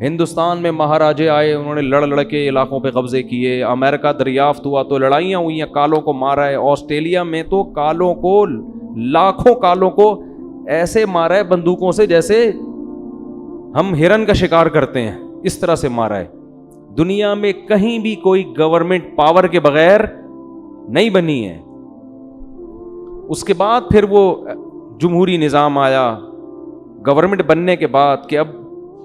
ہندوستان میں مہاراجے آئے، انہوں نے لڑ کے علاقوں پہ قبضے کیے. امریکہ دریافت ہوا تو لڑائیاں ہوئی ہیں، کالوں کو مارا ہے. آسٹریلیا میں تو کالوں کو، لاکھوں کالوں کو ایسے مارا ہے بندوقوں سے جیسے ہم ہرن کا شکار کرتے ہیں، اس طرح سے مارا ہے. دنیا میں کہیں بھی کوئی گورنمنٹ پاور کے بغیر نہیں بنی ہے. اس کے بعد پھر وہ جمہوری نظام آیا گورنمنٹ بننے کے بعد کہ اب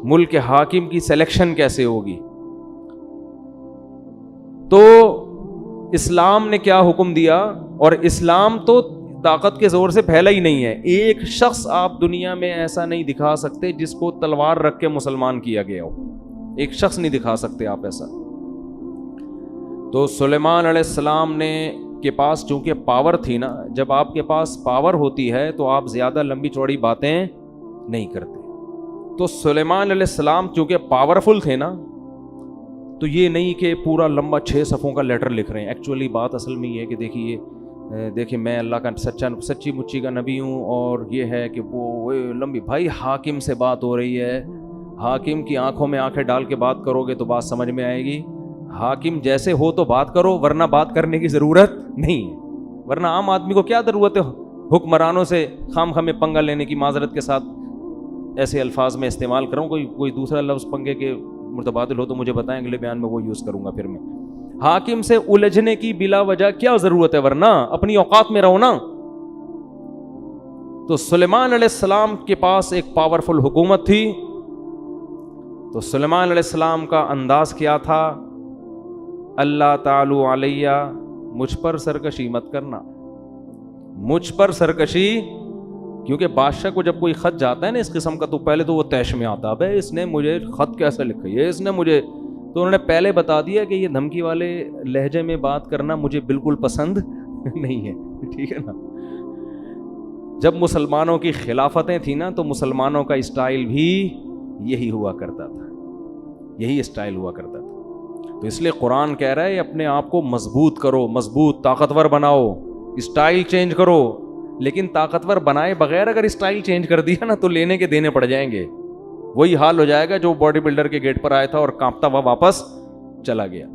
ملک کے حاکم کی سلیکشن کیسے ہوگی. تو اسلام نے کیا حکم دیا؟ اور اسلام تو طاقت کے زور سے پھیلا ہی نہیں ہے. ایک شخص آپ دنیا میں ایسا نہیں دکھا سکتے جس کو تلوار رکھ کے مسلمان کیا گیا ہو. ایک شخص نہیں دکھا سکتے آپ ایسا. تو سلیمان علیہ السلام نے کے پاس چونکہ پاور تھی نا، جب آپ کے پاس پاور ہوتی ہے تو آپ زیادہ لمبی چوڑی باتیں نہیں کرتے. تو سلیمان علیہ السلام چونکہ پاورفل تھے نا، تو یہ نہیں کہ پورا لمبا 6 صفوں کا لیٹر لکھ رہے ہیں. ایکچولی بات اصل میں یہ ہے کہ دیکھیے میں اللہ کا سچی مچی کا نبی ہوں، اور یہ ہے کہ وہ لمبی، بھائی حاکم سے بات ہو رہی ہے، حاکم کی آنکھوں میں آنکھیں ڈال کے بات کرو گے تو بات سمجھ میں آئے گی. حاکم جیسے ہو تو بات کرو، ورنہ بات کرنے کی ضرورت نہیں ہے. ورنہ عام آدمی کو کیا ضرورت ہے حکمرانوں سے خام خامے پنگا لینے کی؟ معذرت کے ساتھ ایسے الفاظ میں استعمال کروں، کوئی دوسرا لفظ پنگے کے متبادل ہو تو مجھے بتائیں، اگلے بیان میں وہ یوز کروں گا. پھر میں حاکم سے الجھنے کی بلا وجہ کیا ضرورت ہے؟ ورنہ اپنی اوقات میں رہو نا. تو سلیمان علیہ السلام کے پاس ایک پاورفل حکومت تھی. تو سلیمان علیہ السلام کا انداز کیا تھا؟ اللہ تعالی علیہ، مجھ پر سرکشی مت کرنا، مجھ پر سرکشی. کیونکہ بادشاہ کو جب کوئی خط جاتا ہے نا اس قسم کا، تو پہلے تو وہ تیش میں آتا ہے، اس نے مجھے خط کیسے لکھا ہے، اس نے مجھے، تو انہوں نے پہلے بتا دیا کہ یہ دھمکی والے لہجے میں بات کرنا مجھے بالکل پسند نہیں ہے. ٹھیک ہے نا. جب مسلمانوں کی خلافتیں تھیں نا تو مسلمانوں کا اسٹائل بھی یہی ہوا کرتا تھا، یہی اسٹائل ہوا کرتا تھا. تو اس لیے قرآن کہہ رہا ہے اپنے آپ کو مضبوط کرو، مضبوط طاقتور بناؤ، اسٹائل چینج کرو. لیکن طاقتور بنائے بغیر اگر اسٹائل چینج کر دیا نا تو لینے کے دینے پڑ جائیں گے. وہی حال ہو جائے گا جو باڈی بلڈر کے گیٹ پر آیا تھا اور کانپتا ہوا واپس چلا گیا.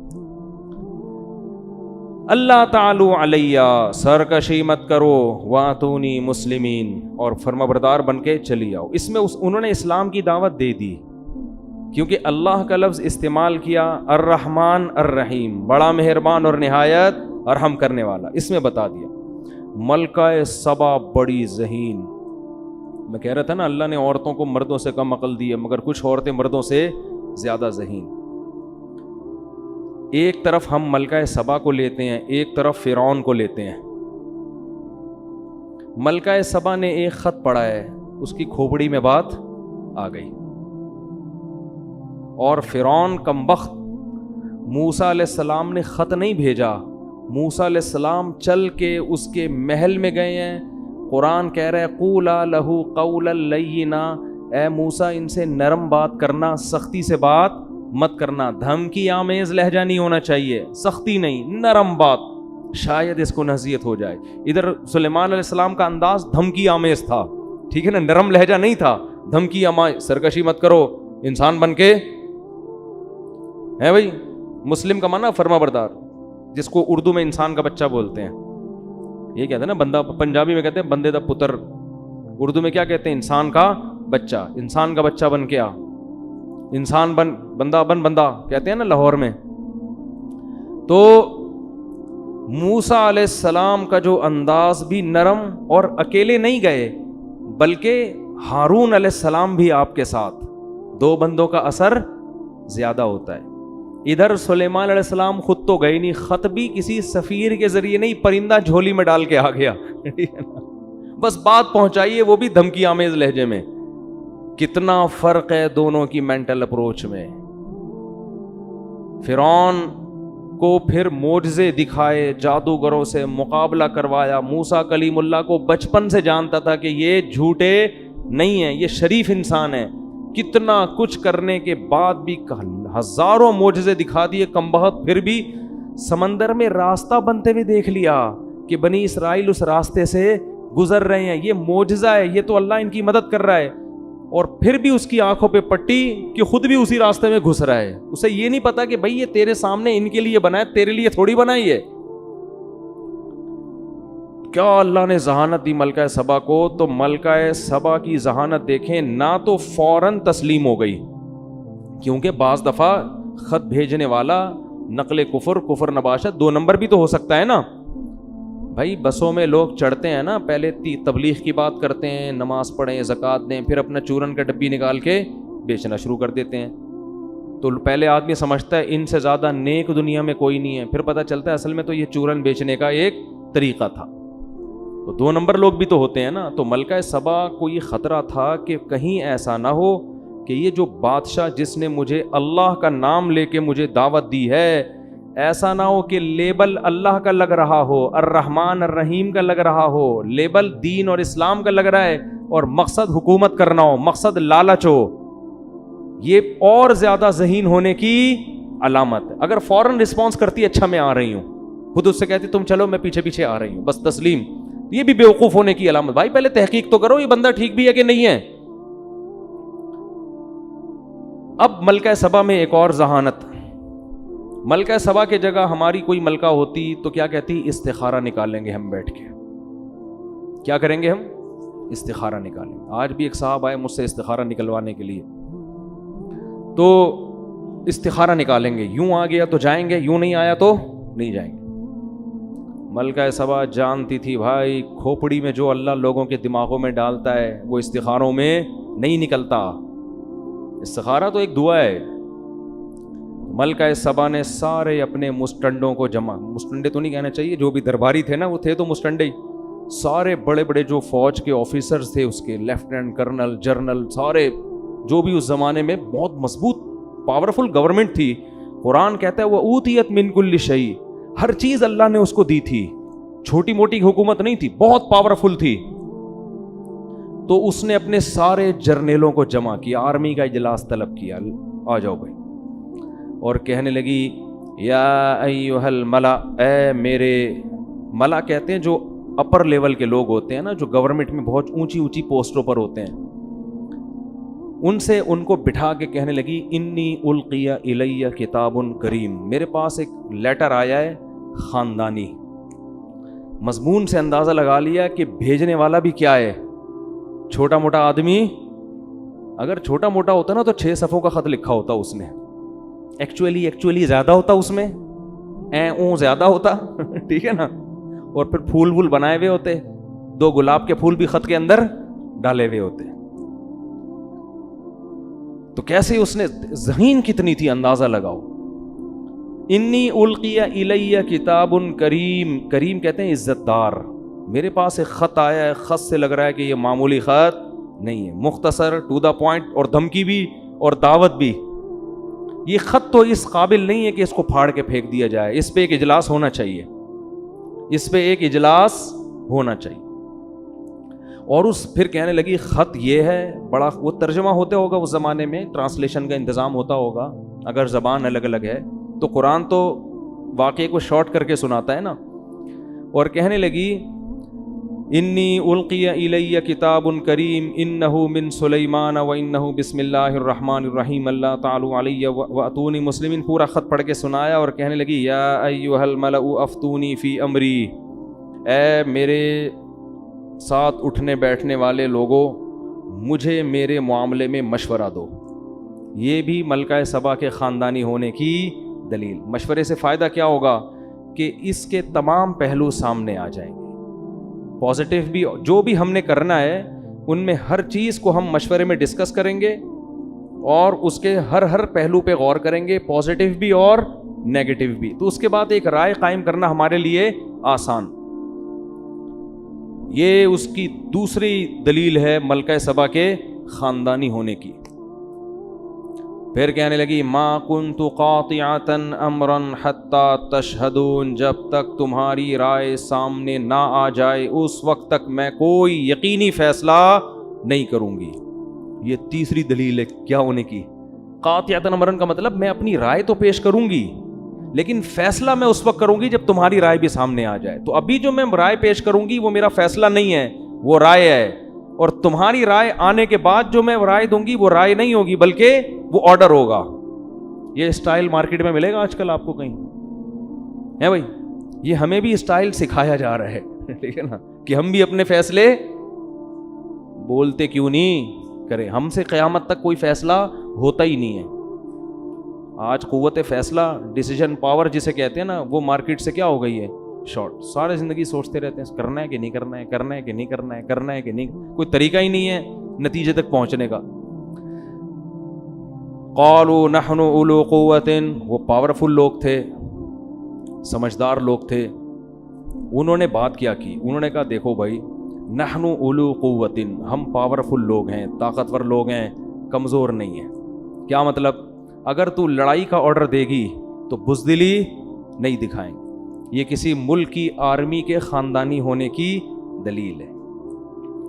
اللہ تعالی علیہ، سرکشی مت کرو، واتونی مسلمین، اور فرمانبردار بن کے چلی آؤ. اس میں انہوں نے اسلام کی دعوت دے دی کیونکہ اللہ کا لفظ استعمال کیا، الرحمن الرحیم، بڑا مہربان اور نہایت رحم کرنے والا. اس میں بتا دیا ملکہ سبا بڑی ذہین. میں کہہ رہا تھا نا اللہ نے عورتوں کو مردوں سے کم عقل دی ہے، مگر کچھ عورتیں مردوں سے زیادہ ذہین. ایک طرف ہم ملکہ سبا کو لیتے ہیں، ایک طرف فرعون کو لیتے ہیں. ملکہ سبا نے ایک خط پڑھا ہے، اس کی کھوپڑی میں بات آ گئی. اور فرعون کمبخت، موسیٰ علیہ السلام نے خط نہیں بھیجا، موسیٰ علیہ السلام چل کے اس کے محل میں گئے ہیں. قرآن کہہ رہا ہے قولا لہو قولا لینا، اے موسیٰ ان سے نرم بات کرنا، سختی سے بات مت کرنا. دھمکی آمیز لہجہ نہیں ہونا چاہیے، سختی نہیں، نرم بات، شاید اس کو نصیحت ہو جائے. ادھر سلیمان علیہ السلام کا انداز دھمکی آمیز تھا، ٹھیک ہے نا، نرم لہجہ نہیں تھا. دھمکی آمیز، سرکشی مت کرو، انسان بن کے ہے بھائی. مسلم کا معنی فرما بردار، جس کو اردو میں انسان کا بچہ بولتے ہیں. یہ کہتے ہیں نا بندہ، پنجابی میں کہتے ہیں بندے دا پتر، اردو میں کیا کہتے ہیں؟ انسان کا بچہ. انسان کا بچہ بن کے آ، انسان بن، بندہ بن، بندہ کہتے ہیں نا لاہور میں. تو موسیٰ علیہ السلام کا جو انداز بھی نرم، اور اکیلے نہیں گئے بلکہ ہارون علیہ السلام بھی آپ کے ساتھ. 2 بندوں کا اثر زیادہ ہوتا ہے. ادھر سلیمان علیہ السلام خود تو گئے نہیں، خط بھی کسی سفیر کے ذریعے نہیں، پرندہ جھولی میں ڈال کے آ گیا. بس بات پہنچائیے، وہ بھی دھمکی آمیز لہجے میں. کتنا فرق ہے دونوں کی مینٹل اپروچ میں. فرعون کو پھر معجزے دکھائے، جادوگروں سے مقابلہ کروایا. موسیٰ کلیم اللہ کو بچپن سے جانتا تھا کہ یہ جھوٹے نہیں ہیں، یہ شریف انسان ہیں. کتنا کچھ کرنے کے بعد بھی ہزاروں معجزے دکھا دیے کمبخت، پھر بھی سمندر میں راستہ بنتے ہوئے دیکھ لیا. کہ بنی اسرائیل اس راستے سے گزر رہے ہیں, یہ معجزہ ہے, یہ تو اللہ ان کی مدد کر رہا ہے, اور پھر بھی اس کی آنکھوں پہ پٹی کہ خود بھی اسی راستے میں گھس رہا ہے. اسے یہ نہیں پتا کہ بھائی یہ تیرے سامنے ان کے لیے بنا ہے, تیرے لیے تھوڑی بنائی ہے. کیا اللہ نے ذہانت دی ملکہ سبا کو. تو ملکہ سبا کی ذہانت دیکھیں, نہ تو فوراً تسلیم ہو گئی, کیونکہ بعض دفعہ خط بھیجنے والا نقل کفر نباشت 2 نمبر بھی تو ہو سکتا ہے نا بھائی. بسوں میں لوگ چڑھتے ہیں نا, پہلے تبلیغ کی بات کرتے ہیں, نماز پڑھیں, زکوٰۃ دیں, پھر اپنا چورن کا ڈبی نکال کے بیچنا شروع کر دیتے ہیں. تو پہلے آدمی سمجھتا ہے ان سے زیادہ نیک دنیا میں کوئی نہیں ہے, پھر پتہ چلتا ہے اصل میں تو یہ چورن بیچنے کا ایک طریقہ تھا. تو 2 نمبر لوگ بھی تو ہوتے ہیں نا. تو ملکہ سبا کو یہ خطرہ تھا کہ کہیں ایسا نہ ہو کہ یہ جو بادشاہ جس نے مجھے اللہ کا نام لے کے مجھے دعوت دی ہے, ایسا نہ ہو کہ لیبل اللہ کا لگ رہا ہو, الرحمن الرحیم کا لگ رہا ہو, لیبل دین اور اسلام کا لگ رہا ہے, اور مقصد حکومت کرنا ہو, مقصد لالچ ہو. یہ اور زیادہ ذہین ہونے کی علامت ہے. اگر فوراً رسپانس کرتی اچھا میں آ رہی ہوں, خود اس سے کہتی تم چلو میں پیچھے پیچھے آ رہی ہوں, بس تسلیم, یہ بھی بیوقوف ہونے کی علامت. بھائی پہلے تحقیق تو کرو یہ بندہ ٹھیک بھی ہے کہ نہیں ہے. اب ملکہ سبا میں ایک اور ذہانت. ملکہ سبا کے جگہ ہماری کوئی ملکہ ہوتی تو کیا کہتی, استخارہ نکالیں گے ہم بیٹھ کے. کیا کریں گے ہم, استخارہ نکالیں گے. آج بھی ایک صاحب آئے مجھ سے استخارہ نکلوانے کے لیے, تو استخارہ نکالیں گے, یوں آ گیا تو جائیں گے, یوں نہیں آیا تو نہیں جائیں گے. ملکہ سبا جانتی تھی بھائی کھوپڑی میں جو اللہ لوگوں کے دماغوں میں ڈالتا ہے وہ استخاروں میں نہیں نکلتا. استخارہ تو ایک دعا ہے. ملکہ سبا نے سارے اپنے مسٹنڈوں کو جمع, مسٹنڈے تو نہیں کہنا چاہیے, جو بھی درباری تھے نا وہ تھے تو مسٹنڈے, سارے بڑے بڑے جو فوج کے آفیسرز تھے اس کے, لیفٹیننٹ کرنل, جرنل, سارے جو بھی اس زمانے میں بہت مضبوط پاورفل گورنمنٹ تھی. قرآن کہتا ہے وہ اوتیت من کل شیء, ہر چیز اللہ نے اس کو دی تھی, چھوٹی موٹی حکومت نہیں تھی, بہت پاورفل تھی. تو اس نے اپنے سارے جرنیلوں کو جمع کیا, آرمی کا اجلاس طلب کیا, آ جاؤ بھائی, اور کہنے لگی یا ایھا الملا, اے میرے, ملا کہتے ہیں جو اپر لیول کے لوگ ہوتے ہیں نا, جو گورنمنٹ میں بہت اونچی اونچی پوسٹوں پر ہوتے ہیں, ان سے ان کو بٹھا کے کہنے لگی انی القی الی کتاب کریم, میرے پاس ایک لیٹر آیا ہے خاندانی. مضمون سے اندازہ لگا لیا کہ بھیجنے والا بھی کیا ہے, چھوٹا موٹا آدمی. اگر چھوٹا موٹا ہوتا نا تو 6 صفحوں کا خط لکھا ہوتا اس نے, ایکچولی زیادہ ہوتا اس میں, زیادہ ہوتا ٹھیک ہے نا, اور پھر پھول وول بنائے ہوئے ہوتے, 2 گلاب کے پھول بھی خط کے اندر ڈالے ہوئے ہوتے. تو کیسے اس نے, ذہین کتنی تھی اندازہ لگاؤ. انی القی الی کتاب کریم, کریم کہتے ہیں عزت دار. میرے پاس ایک خط آیا ہے, خط سے لگ رہا ہے کہ یہ معمولی خط نہیں ہے, مختصر, ٹو دا پوائنٹ, اور دھمکی بھی اور دعوت بھی. یہ خط تو اس قابل نہیں ہے کہ اس کو پھاڑ کے پھینک دیا جائے, اس پہ ایک اجلاس ہونا چاہیے, اس پہ ایک اجلاس ہونا چاہیے. اور اس پھر کہنے لگی خط یہ ہے, بڑا وہ ترجمہ ہوتا ہوگا اس زمانے میں, ٹرانسلیشن کا انتظام ہوتا ہوگا, اگر زبان الگ الگ ہے تو قرآن تو واقعے کو شارٹ کر کے سناتا ہے نا. اور کہنے لگی انی القی الی کتاب کریم انہ من سلیمان و انہ بسم اللہ الرحمن الرحیم اللہ تعالی علی واتونی مسلمین. پورا خط پڑھ کے سنایا اور کہنے لگی یا ایھا الملأ افتونی فی امری, اے میرے ساتھ اٹھنے بیٹھنے والے لوگوں مجھے میرے معاملے میں مشورہ دو. یہ بھی ملکہ سبا کے خاندانی ہونے کی دلیل. مشورے سے فائدہ کیا ہوگا کہ اس کے تمام پہلو سامنے آ جائیں گے, پازیٹیو بھی, جو بھی ہم نے کرنا ہے ان میں ہر چیز کو ہم مشورے میں ڈسکس کریں گے اور اس کے ہر پہلو پہ غور کریں گے, پازیٹیو بھی اور نیگیٹو بھی. تو اس کے بعد ایک رائے قائم کرنا ہمارے لیے آسان. یہ اس کی دوسری دلیل ہے ملکہ سبا کے خاندانی ہونے کی. پھر کہنے لگی ما کنت قاطعۃ امرا حتی تشہدون, جب تک تمہاری رائے سامنے نہ آ جائے اس وقت تک میں کوئی یقینی فیصلہ نہیں کروں گی. یہ تیسری دلیل ہے کیا ہونے کی, قاطعۃ امرا کا مطلب میں اپنی رائے تو پیش کروں گی لیکن فیصلہ میں اس وقت کروں گی جب تمہاری رائے بھی سامنے آ جائے. تو ابھی جو میں رائے پیش کروں گی وہ میرا فیصلہ نہیں ہے, وہ رائے ہے, اور تمہاری رائے آنے کے بعد جو میں رائے دوں گی وہ رائے نہیں ہوگی بلکہ وہ آرڈر ہوگا. یہ اسٹائل مارکیٹ میں ملے گا آج کل آپ کو کہیں ہے بھائی؟ یہ ہمیں بھی اسٹائل سکھایا جا رہا ہے, ٹھیک ہے نا, کہ ہم بھی اپنے فیصلے بولتے کیوں نہیں کریں. ہم سے قیامت تک کوئی فیصلہ ہوتا ہی نہیں ہے. آج قوت فیصلہ, ڈیسیجن پاور جسے کہتے ہیں نا, وہ مارکیٹ سے کیا ہو گئی ہے, شارٹ. سارے زندگی سوچتے رہتے ہیں کرنا ہے کہ نہیں کرنا ہے, کرنا ہے کہ نہیں کرنا ہے, کرنا ہے کہ نہیں, کوئی طریقہ ہی نہیں ہے نتیجے تک پہنچنے کا. قالوا نحن اولو قوت, وہ پاورفل لوگ تھے, سمجھدار لوگ تھے. انہوں نے بات کیا کی, انہوں نے کہا دیکھو بھائی, نحن اولو قوت, ہم پاورفل لوگ ہیں, طاقتور لوگ ہیں, کمزور نہیں ہیں. کیا مطلب؟ اگر تو لڑائی کا آرڈر دے گی تو بزدلی نہیں دکھائیں. یہ کسی ملک کی آرمی کے خاندانی ہونے کی دلیل ہے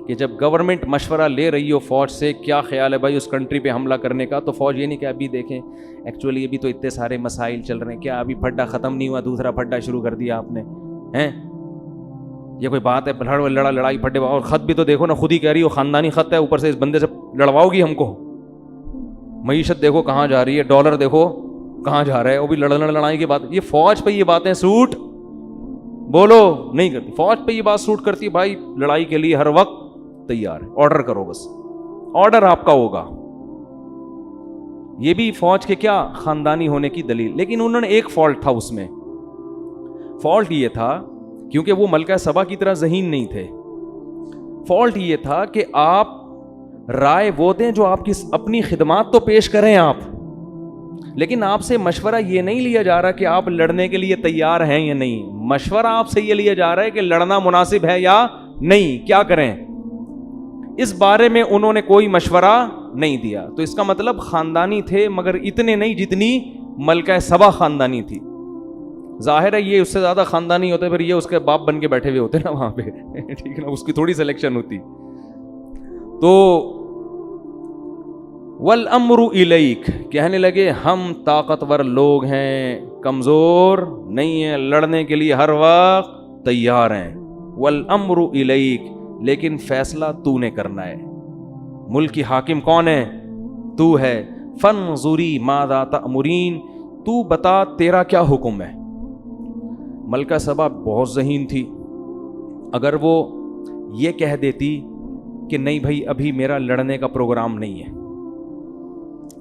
کہ جب گورنمنٹ مشورہ لے رہی ہو فوج سے, کیا خیال ہے بھائی اس کنٹری پہ حملہ کرنے کا, تو فوج یہ نہیں کہ ابھی دیکھیں ایکچولی ابھی تو اتنے سارے مسائل چل رہے ہیں, کیا ابھی پھڈا ختم نہیں ہوا, دوسرا پھڈا شروع کر دیا آپ نے, ہیں یہ کوئی بات ہے؟ لڑائی پھڈے, اور خط بھی تو دیکھو نا, خود ہی کہہ رہی ہو خاندانی خط ہے, اوپر سے اس بندے سے لڑواؤ گی ہم کو. معیشت دیکھو کہاں جا رہی ہے, ڈالر دیکھو کہاں جا رہا ہے, وہ بھی لڑائی کی بات. یہ فوج پہ یہ باتیں سوٹ بولو نہیں کرتی, فوج پہ یہ بات سوٹ کرتی ہے. بھائی لڑائی کے لیے ہر وقت تیار ہے, آرڈر کرو, بس آرڈر آپ کا ہوگا. یہ بھی فوج کے کیا خاندانی ہونے کی دلیل. لیکن انہوں نے ایک فالٹ تھا اس میں, فالٹ یہ تھا کیونکہ وہ ملکہ سبا کی طرح ذہین نہیں تھے. فالٹ یہ تھا کہ آپ رائے وہ دیں جو آپ کی اپنی خدمات تو پیش کریں آپ, لیکن آپ سے مشورہ یہ نہیں لیا جا رہا کہ آپ لڑنے کے لیے تیار ہیں یا نہیں. مشورہ آپ سے یہ لیا جا رہا ہے کہ لڑنا مناسب ہے یا نہیں, کیا کریں. اس بارے میں انہوں نے کوئی مشورہ نہیں دیا. تو اس کا مطلب خاندانی تھے مگر اتنے نہیں جتنی ملکہ سبا خاندانی تھی. ظاہر ہے یہ اس سے زیادہ خاندانی ہوتے پھر یہ اس کے باپ بن کے بیٹھے ہوئے ہوتے نا وہاں پہ, ٹھیک ہے نا, اس کی تھوڑی سلیکشن ہوتی. تو والامر الیک, کہنے لگے ہم طاقتور لوگ ہیں, کمزور نہیں ہیں, لڑنے کے لیے ہر وقت تیار ہیں. والامر الیک, لیکن فیصلہ تو نے کرنا ہے. ملک کی حاکم کون ہے؟ تو ہے. فانظری ماذا تأمرین, تو بتا تیرا کیا حکم ہے. ملکہ سبا بہت ذہین تھی. اگر وہ یہ کہہ دیتی کہ نہیں بھائی ابھی میرا لڑنے کا پروگرام نہیں ہے,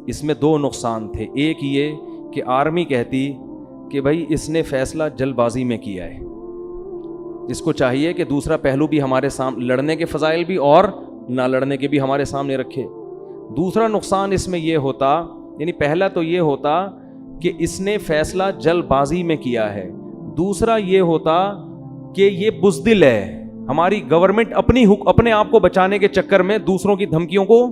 اس میں دو نقصان تھے. ایک یہ کہ آرمی کہتی کہ بھائی اس نے فیصلہ جلد بازی میں کیا ہے, اس کو چاہیے کہ دوسرا پہلو بھی ہمارے سامنے, لڑنے کے فضائل بھی اور نہ لڑنے کے بھی ہمارے سامنے رکھے. دوسرا نقصان اس میں یہ ہوتا, یعنی پہلا تو یہ ہوتا کہ اس نے فیصلہ جلد بازی میں کیا ہے, دوسرا یہ ہوتا کہ یہ بزدل ہے, ہماری گورنمنٹ اپنے آپ کو بچانے کے چکر میں دوسروں کی دھمکیوں کو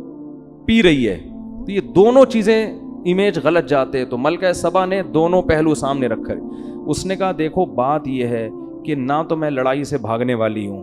پی رہی ہے. تو یہ دونوں چیزیں امیج غلط جاتے. تو ملکہ سبا نے دونوں پہلو سامنے رکھے. اس نے کہا دیکھو بات یہ ہے کہ نہ تو میں لڑائی سے بھاگنے والی ہوں,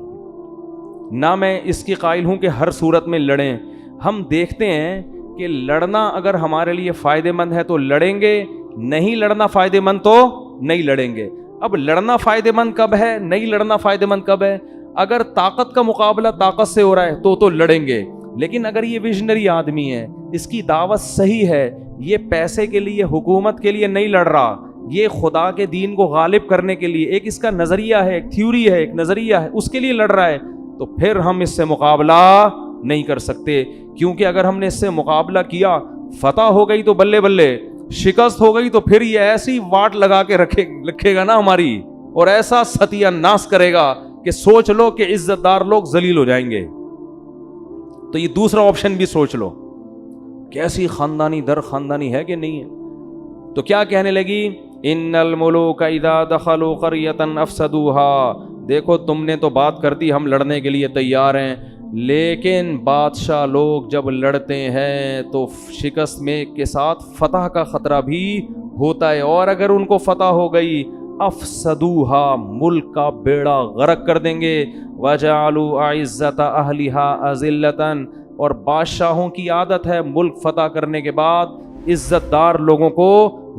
نہ میں اس کی قائل ہوں کہ ہر صورت میں لڑیں. ہم دیکھتے ہیں کہ لڑنا اگر ہمارے لیے فائدے مند ہے تو لڑیں گے, نہیں لڑنا فائدے مند تو نہیں لڑیں گے. اب لڑنا فائدے مند کب ہے, نہیں لڑنا فائدے مند کب ہے؟ اگر طاقت کا مقابلہ طاقت سے ہو رہا ہے تو لڑیں گے. لیکن اگر یہ ویژنری آدمی ہے, اس کی دعوت صحیح ہے, یہ پیسے کے لیے حکومت کے لیے نہیں لڑ رہا, یہ خدا کے دین کو غالب کرنے کے لیے ایک اس کا نظریہ ہے, ایک تھیوری ہے, ایک نظریہ ہے, اس کے لیے لڑ رہا ہے, تو پھر ہم اس سے مقابلہ نہیں کر سکتے. کیونکہ اگر ہم نے اس سے مقابلہ کیا, فتح ہو گئی تو بلے بلے, شکست ہو گئی تو پھر یہ ایسی واٹ لگا کے رکھے گا نا ہماری, اور ایسا ستیہ ناس کرے گا کہ سوچ لو کہ عزت دار لوگ ذلیل ہو جائیں گے. تو یہ دوسرا آپشن بھی سوچ لو, کیسی خاندانی در خاندانی ہے کہ نہیں ہے. تو کیا کہنے لگی, ان الملوک اذا دخلوا قریۃ افسدوها, دیکھو تم نے تو بات کر دی ہم لڑنے کے لیے تیار ہیں, لیکن بادشاہ لوگ جب لڑتے ہیں تو شکست میں کے ساتھ فتح کا خطرہ بھی ہوتا ہے, اور اگر ان کو فتح ہو گئی افسدوها, ملک کا بیڑا غرق کر دیں گے. وجعلوا اعزت اہلها اذلۃ, اور بادشاہوں کی عادت ہے ملک فتح کرنے کے بعد عزت دار لوگوں کو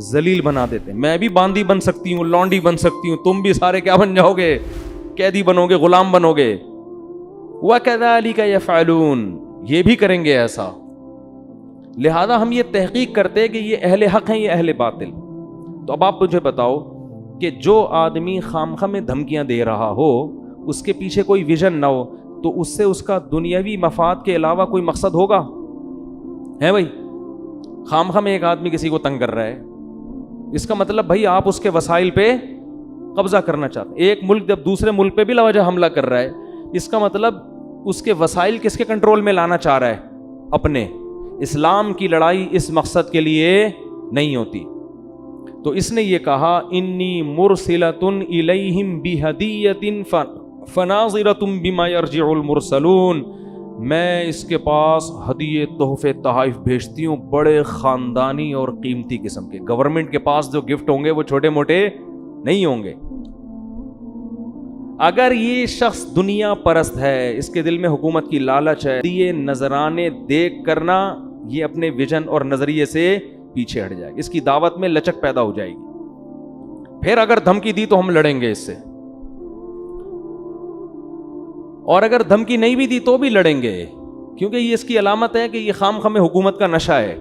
ذلیل بنا دیتے ہیں. میں بھی باندی بن سکتی ہوں, لونڈی بن سکتی ہوں, تم بھی سارے کیا بن جاؤ گے, قیدی بنو گے, غلام بنو گے. وَكَذَلِكَ يَفْعَلُونَ, یہ بھی کریں گے ایسا. لہذا ہم یہ تحقیق کرتے کہ یہ اہل حق ہیں, یہ اہل باطل. تو اب آپ مجھے بتاؤ کہ جو آدمی خامخواہ میں دھمکیاں دے رہا ہو, اس کے پیچھے کوئی ویژن نہ ہو, تو اس سے اس کا دنیاوی مفاد کے علاوہ کوئی مقصد ہوگا؟ ہے بھائی, خامخواہ میں ایک آدمی کسی کو تنگ کر رہا ہے, اس کا مطلب بھائی آپ اس کے وسائل پہ قبضہ کرنا چاہتے ہیں. ایک ملک جب دوسرے ملک پہ بھی لاوجہ حملہ کر رہا ہے, اس کا مطلب اس کے وسائل کس کے کنٹرول میں لانا چاہ رہا ہے؟ اپنے. اسلام کی لڑائی اس مقصد کے لیے نہیں ہوتی. تو اس نے یہ کہا انی مرسلۃ الیہم بہدیۃ فناظرۃ بما یرجع المرسلون, میں اس کے پاس ہدیے, تحفے, تحائف بھیجتی ہوں بڑے خاندانی اور قیمتی قسم کے. گورنمنٹ کے پاس جو گفٹ ہوں گے وہ چھوٹے موٹے نہیں ہوں گے. اگر یہ شخص دنیا پرست ہے, اس کے دل میں حکومت کی لالچ ہے, یہ نذرانے دیکھ کرنا یہ اپنے ویژن اور نظریے سے پیچھے ہٹ جائے گا, اس کی دعوت میں لچک پیدا ہو جائے گی. پھر اگر دھمکی دی تو ہم لڑیں گے اس سے, اور اگر دھمکی نہیں بھی دی تو بھی لڑیں گے, کیونکہ یہ اس کی علامت ہے کہ یہ خامخواہ میں حکومت کا نشہ ہے.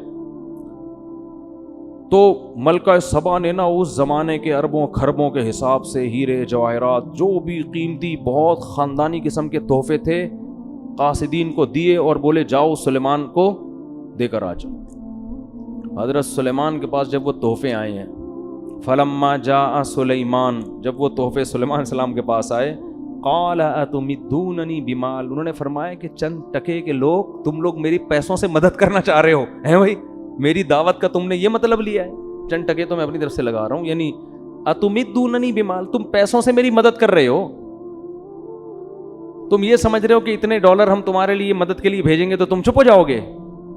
تو ملکہ سبا نے نا اس زمانے کے اربوں کھربوں کے حساب سے ہیرے جواہرات, جو بھی قیمتی بہت خاندانی قسم کے تحفے تھے, قاصدین کو دیے اور بولے جاؤ سلیمان کو دے کر آ جاؤ. حضرت سلیمان کے پاس جب وہ تحفے آئے ہیں, فلما جاء سلیمان, جب وہ تحفے سلیمان علیہ السلام کے پاس آئے, قال اتمدوننی بمال, انہوں نے فرمایا کہ چند ٹکے کے لوگ, تم لوگ میری پیسوں سے مدد کرنا چاہ رہے ہو, ہیں بھائی میری دعوت کا تم نے یہ مطلب لیا ہے, چند ٹکے تو میں اپنی طرف سے لگا رہا ہوں, یعنی اتمدوننی بمال, تم پیسوں سے میری مدد کر رہے ہو, تم یہ سمجھ رہے ہو کہ اتنے ڈالر ہم تمہارے لیے مدد کے لیے بھیجیں گے تو تم چپ ہو جاؤ گے.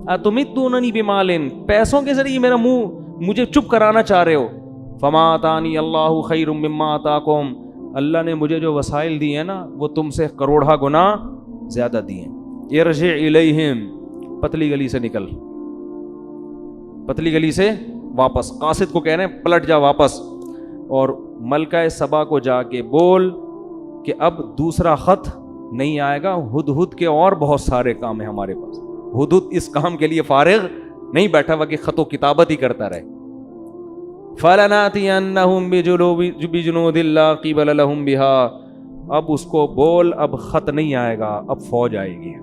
اتمدوننی بمال, پیسوں کے ذریعے میرا منہ مجھے چپ کرانا چاہ رہے ہو. فما آتانی اللہ خیر مما آتاکم, اللہ نے مجھے جو وسائل دیے ہیں نا وہ تم سے کروڑا گنا زیادہ دیے ہیں. ارجع الیہم, پتلی گلی سے نکل, پتلی گلی سے واپس. قاصد کو کہہ رہے ہیں پلٹ جا واپس, اور ملکہ سبا کو جا کے بول کہ اب دوسرا خط نہیں آئے گا, ہدہد کے اور بہت سارے کام ہیں ہمارے پاس. ہدہد اس کام کے لیے فارغ نہیں بیٹھا ہوا کہ خط و کتابت ہی کرتا رہے. فَلَنَأْتِيَنَّهُمْ بِجُنُودٍ لَّا قِبَلَ لَهُمْ بِهَا, اب اس کو بول اب خط نہیں آئے گا, اب فوج آئے گی.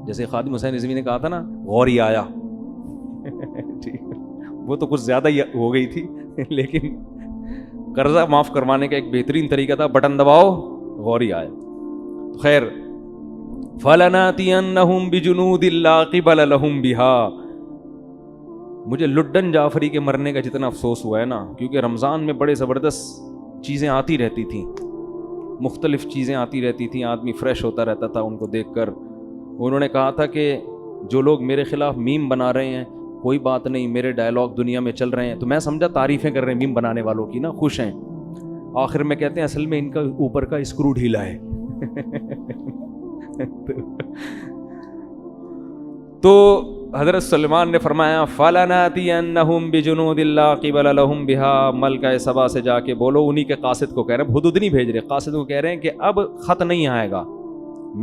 جیسے خادم حسین رضوی نے کہا تھا نا, غوری آیا. وہ تو کچھ زیادہ ہی ہو گئی تھی, لیکن قرضہ معاف کروانے کا ایک بہترین طریقہ تھا, بٹن دباؤ غوری آیا. خیر, فَلَنَأْتِيَنَّهُمْ بِجُنُودٍ لَّا قِبَلَ لَهُمْ بِهَا. مجھے لڈن جعفری کے مرنے کا جتنا افسوس ہوا ہے نا, کیونکہ رمضان میں بڑے زبردست چیزیں آتی رہتی تھیں, مختلف چیزیں آتی رہتی تھیں, آدمی فریش ہوتا رہتا تھا ان کو دیکھ کر. انہوں نے کہا تھا کہ جو لوگ میرے خلاف میم بنا رہے ہیں کوئی بات نہیں, میرے ڈائلاگ دنیا میں چل رہے ہیں, تو میں سمجھا تعریفیں کر رہے ہیں میم بنانے والوں کی نا, خوش ہیں. آخر میں کہتے ہیں اصل میں ان کا اوپر کا اسکرو ڈھیلا ہے. تو حضرت سلیمان نے فرمایا فَلَنَأْتِيَنَّهُمْ بِجُنُودٍ لَّا قِبَلَ لَهُمْ بِهَا, ملکہ سبا سے جا کے بولو, انہی کے قاصد کو کہہ رہے ہیں, ہدہد نہیں بھیج رہے, قاصد کو کہہ رہے ہیں کہ اب خط نہیں آئے گا,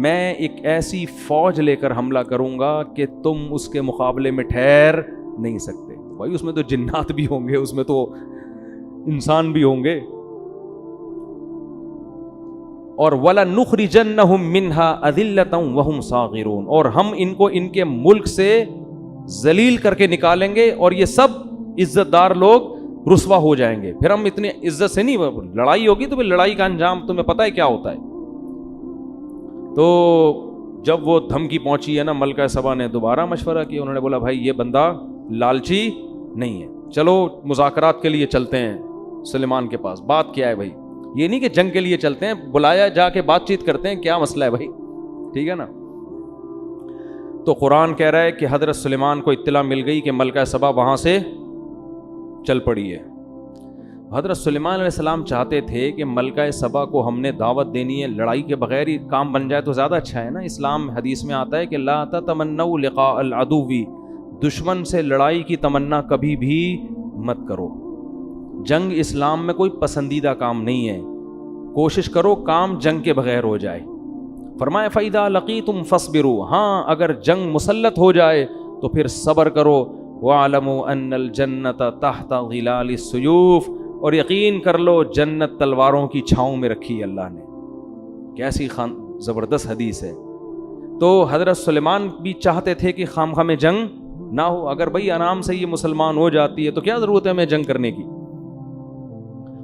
میں ایک ایسی فوج لے کر حملہ کروں گا کہ تم اس کے مقابلے میں ٹھہر نہیں سکتے. بھائی اس میں تو جنات بھی ہوں گے, اس میں تو انسان بھی ہوں گے. اور وَلَنُخْرِجَنَّهُم مِّنْهَا أَذِلَّةً وَهُمْ صَاغِرُونَ, اور ہم ان کو ان کے ملک سے ذلیل کر کے نکالیں گے, اور یہ سب عزت دار لوگ رسوا ہو جائیں گے. پھر ہم اتنے عزت سے نہیں, لڑائی ہوگی تو پھر لڑائی کا انجام تمہیں پتہ ہے کیا ہوتا ہے. تو جب وہ دھمکی پہنچی ہے نا, ملکہ سبا نے دوبارہ مشورہ کیا, انہوں نے بولا بھائی یہ بندہ لالچی نہیں ہے, چلو مذاکرات کے لیے چلتے ہیں سلیمان کے پاس. بات کیا ہے بھائی, یہ نہیں کہ جنگ کے لیے چلتے ہیں, بلایا جا کے بات چیت کرتے ہیں, کیا مسئلہ ہے بھائی, ٹھیک ہے نا. تو قرآن کہہ رہا ہے کہ حضرت سلیمان کو اطلاع مل گئی کہ ملکہ سبا وہاں سے چل پڑی ہے. حضرت سلیمان علیہ السلام چاہتے تھے کہ ملکہ سبا کو ہم نے دعوت دینی ہے, لڑائی کے بغیر ہی کام بن جائے تو زیادہ اچھا ہے نا. اسلام حدیث میں آتا ہے کہ لا تتمنوا لقاء العدو, دشمن سے لڑائی کی تمنا کبھی بھی مت کرو. جنگ اسلام میں کوئی پسندیدہ کام نہیں ہے. کوشش کرو کام جنگ کے بغیر ہو جائے. فرمایا فَإِذَا لَقِيتُمْ فَاصْبِرُوا, ہاں اگر جنگ مسلط ہو جائے تو پھر صبر کرو. وَاعْلَمُوا أَنَّ الْجَنَّةَ تَحْتَ ظِلَالِ السُّيُوفِ, اور یقین کر لو جنت تلواروں کی چھاؤں میں رکھی اللہ نے. کیسی زبردست حدیث ہے. تو حضرت سلیمان بھی چاہتے تھے کہ خامخواہ میں جنگ نہ ہو. اگر بھئی آرام سے یہ مسلمان ہو جاتی ہے تو کیا ضرورت ہے ہمیں جنگ کرنے کی,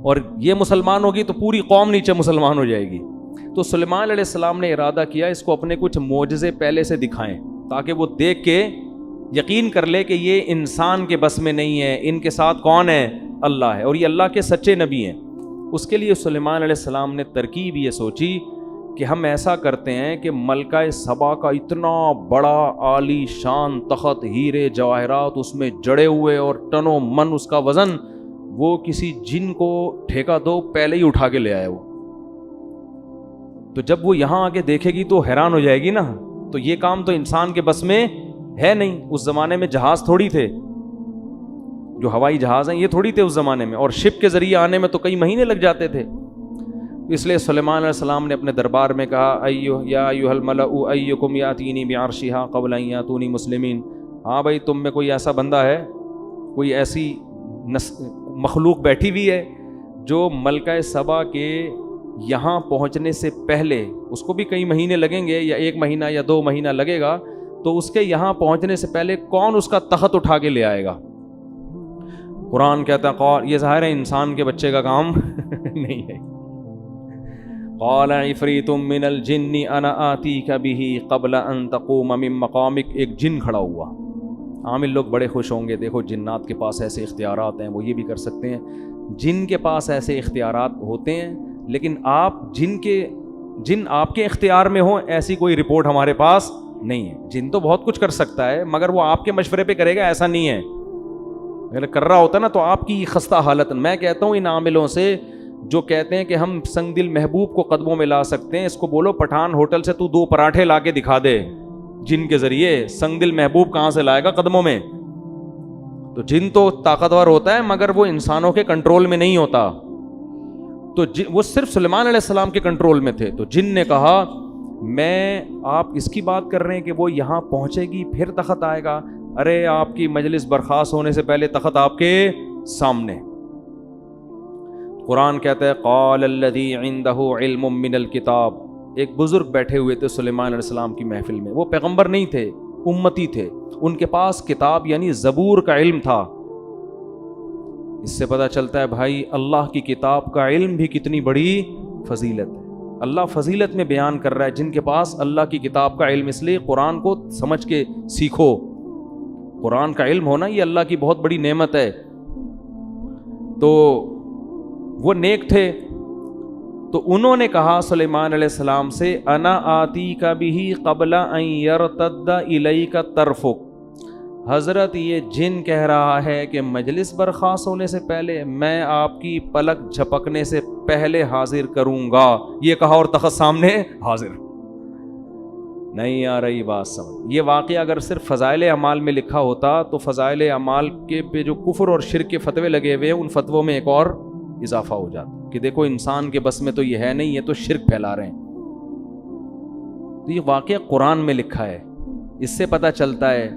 اور یہ مسلمان ہوگی تو پوری قوم نیچے مسلمان ہو جائے گی. تو سلیمان علیہ السلام نے ارادہ کیا اس کو اپنے کچھ معجزے پہلے سے دکھائیں تاکہ وہ دیکھ کے یقین کر لے کہ یہ انسان کے بس میں نہیں ہے, ان کے ساتھ کون ہے, اللہ ہے, اور یہ اللہ کے سچے نبی ہیں. اس کے لیے سلیمان علیہ السلام نے ترکیب یہ سوچی کہ ہم ایسا کرتے ہیں کہ ملکہ سبا کا اتنا بڑا عالی شان تخت, ہیرے جواہرات اس میں جڑے ہوئے اور ٹنوں من اس کا وزن, وہ کسی جن کو ٹھیکہ دو پہلے ہی اٹھا کے لے آئے. وہ تو جب وہ یہاں آگے دیکھے گی تو حیران ہو جائے گی نا. تو یہ کام تو انسان کے بس میں ہے نہیں. اس زمانے میں جہاز تھوڑی تھے, جو ہوائی جہاز ہیں یہ تھوڑی تھے اس زمانے میں, اور شپ کے ذریعے آنے میں تو کئی مہینے لگ جاتے تھے. اس لیے سلیمان علیہ السلام نے اپنے دربار میں کہا یا ایھا الملأ ایکم یاتینی بعرشھا قبل ان یاتونی مسلمین. ہاں بھائی تم میں کوئی ایسا بندہ ہے, کوئی ایسی مخلوق بیٹھی ہوئی ہے جو ملکہ سبا کے یہاں پہنچنے سے پہلے, اس کو بھی کئی مہینے لگیں گے یا 1 مہینہ یا 2 مہینہ لگے گا, تو اس کے یہاں پہنچنے سے پہلے کون اس کا تخت اٹھا کے لے آئے گا. قرآن کہتا ہے یہ ظاہر ہے انسان کے بچے کا کام نہیں ہے. قال عفریت من الجن انا آتیک بہ قبل ان تقوم من مقامک. ایک جن کھڑا ہوا. عامل لوگ بڑے خوش ہوں گے, دیکھو جنات کے پاس ایسے اختیارات ہیں, وہ یہ بھی کر سکتے ہیں. جن کے پاس ایسے اختیارات ہوتے ہیں, لیکن جن آپ کے اختیار میں ہوں ایسی کوئی رپورٹ ہمارے پاس نہیں ہے. جن تو بہت کچھ کر سکتا ہے مگر وہ آپ کے مشورے پہ کرے گا ایسا نہیں ہے. اگر کر رہا ہوتا نا تو آپ کی خستہ حالت. میں کہتا ہوں ان عاملوں سے جو کہتے ہیں کہ ہم سنگ دل محبوب کو قدموں میں لا سکتے ہیں, اس کو بولو پٹھان ہوٹل سے تو 2 پراٹھے لا کے دکھا دے جن کے ذریعے. سنگ دل محبوب کہاں سے لائے گا قدموں میں؟ تو جن تو طاقتور ہوتا ہے مگر وہ انسانوں کے کنٹرول میں نہیں ہوتا. تو وہ صرف سلیمان علیہ السلام کے کنٹرول میں تھے. تو جن نے کہا میں آپ اس کی بات کر رہے ہیں کہ وہ یہاں پہنچے گی پھر تخت آئے گا. ارے آپ کی مجلس برخاست ہونے سے پہلے تخت آپ کے سامنے. قرآن کہتا ہے قال الذی عنده علم من الکتاب. ایک بزرگ بیٹھے ہوئے تھے سلیمان علیہ السلام کی محفل میں. وہ پیغمبر نہیں تھے, امتی تھے. ان کے پاس کتاب یعنی زبور کا علم تھا. اس سے پتہ چلتا ہے بھائی اللہ کی کتاب کا علم بھی کتنی بڑی فضیلت ہے. اللہ فضیلت میں بیان کر رہا ہے جن کے پاس اللہ کی کتاب کا علم. اس لیے قرآن کو سمجھ کے سیکھو. قرآن کا علم ہونا یہ اللہ کی بہت بڑی نعمت ہے. تو وہ نیک تھے. تو انہوں نے کہا سلیمان علیہ السلام سے انا آتیک بہ قبل ان یرتد الیک طرفک. حضرت یہ جن کہہ رہا ہے کہ مجلس برخاست ہونے سے پہلے میں آپ کی پلک جھپکنے سے پہلے حاضر کروں گا. یہ کہا اور تخت سامنے حاضر. نہیں آ رہی بات سمجھ. یہ واقعہ اگر صرف فضائل اعمال میں لکھا ہوتا تو فضائل اعمال کے پہ جو کفر اور شرک کے فتوے لگے ہوئے ہیں ان فتووں میں ایک اور اضافہ ہو جاتا کہ دیکھو انسان کے بس میں تو یہ ہے نہیں, یہ تو شرک پھیلا رہے ہیں. تو یہ واقعہ قرآن میں لکھا ہے. اس سے پتہ چلتا ہے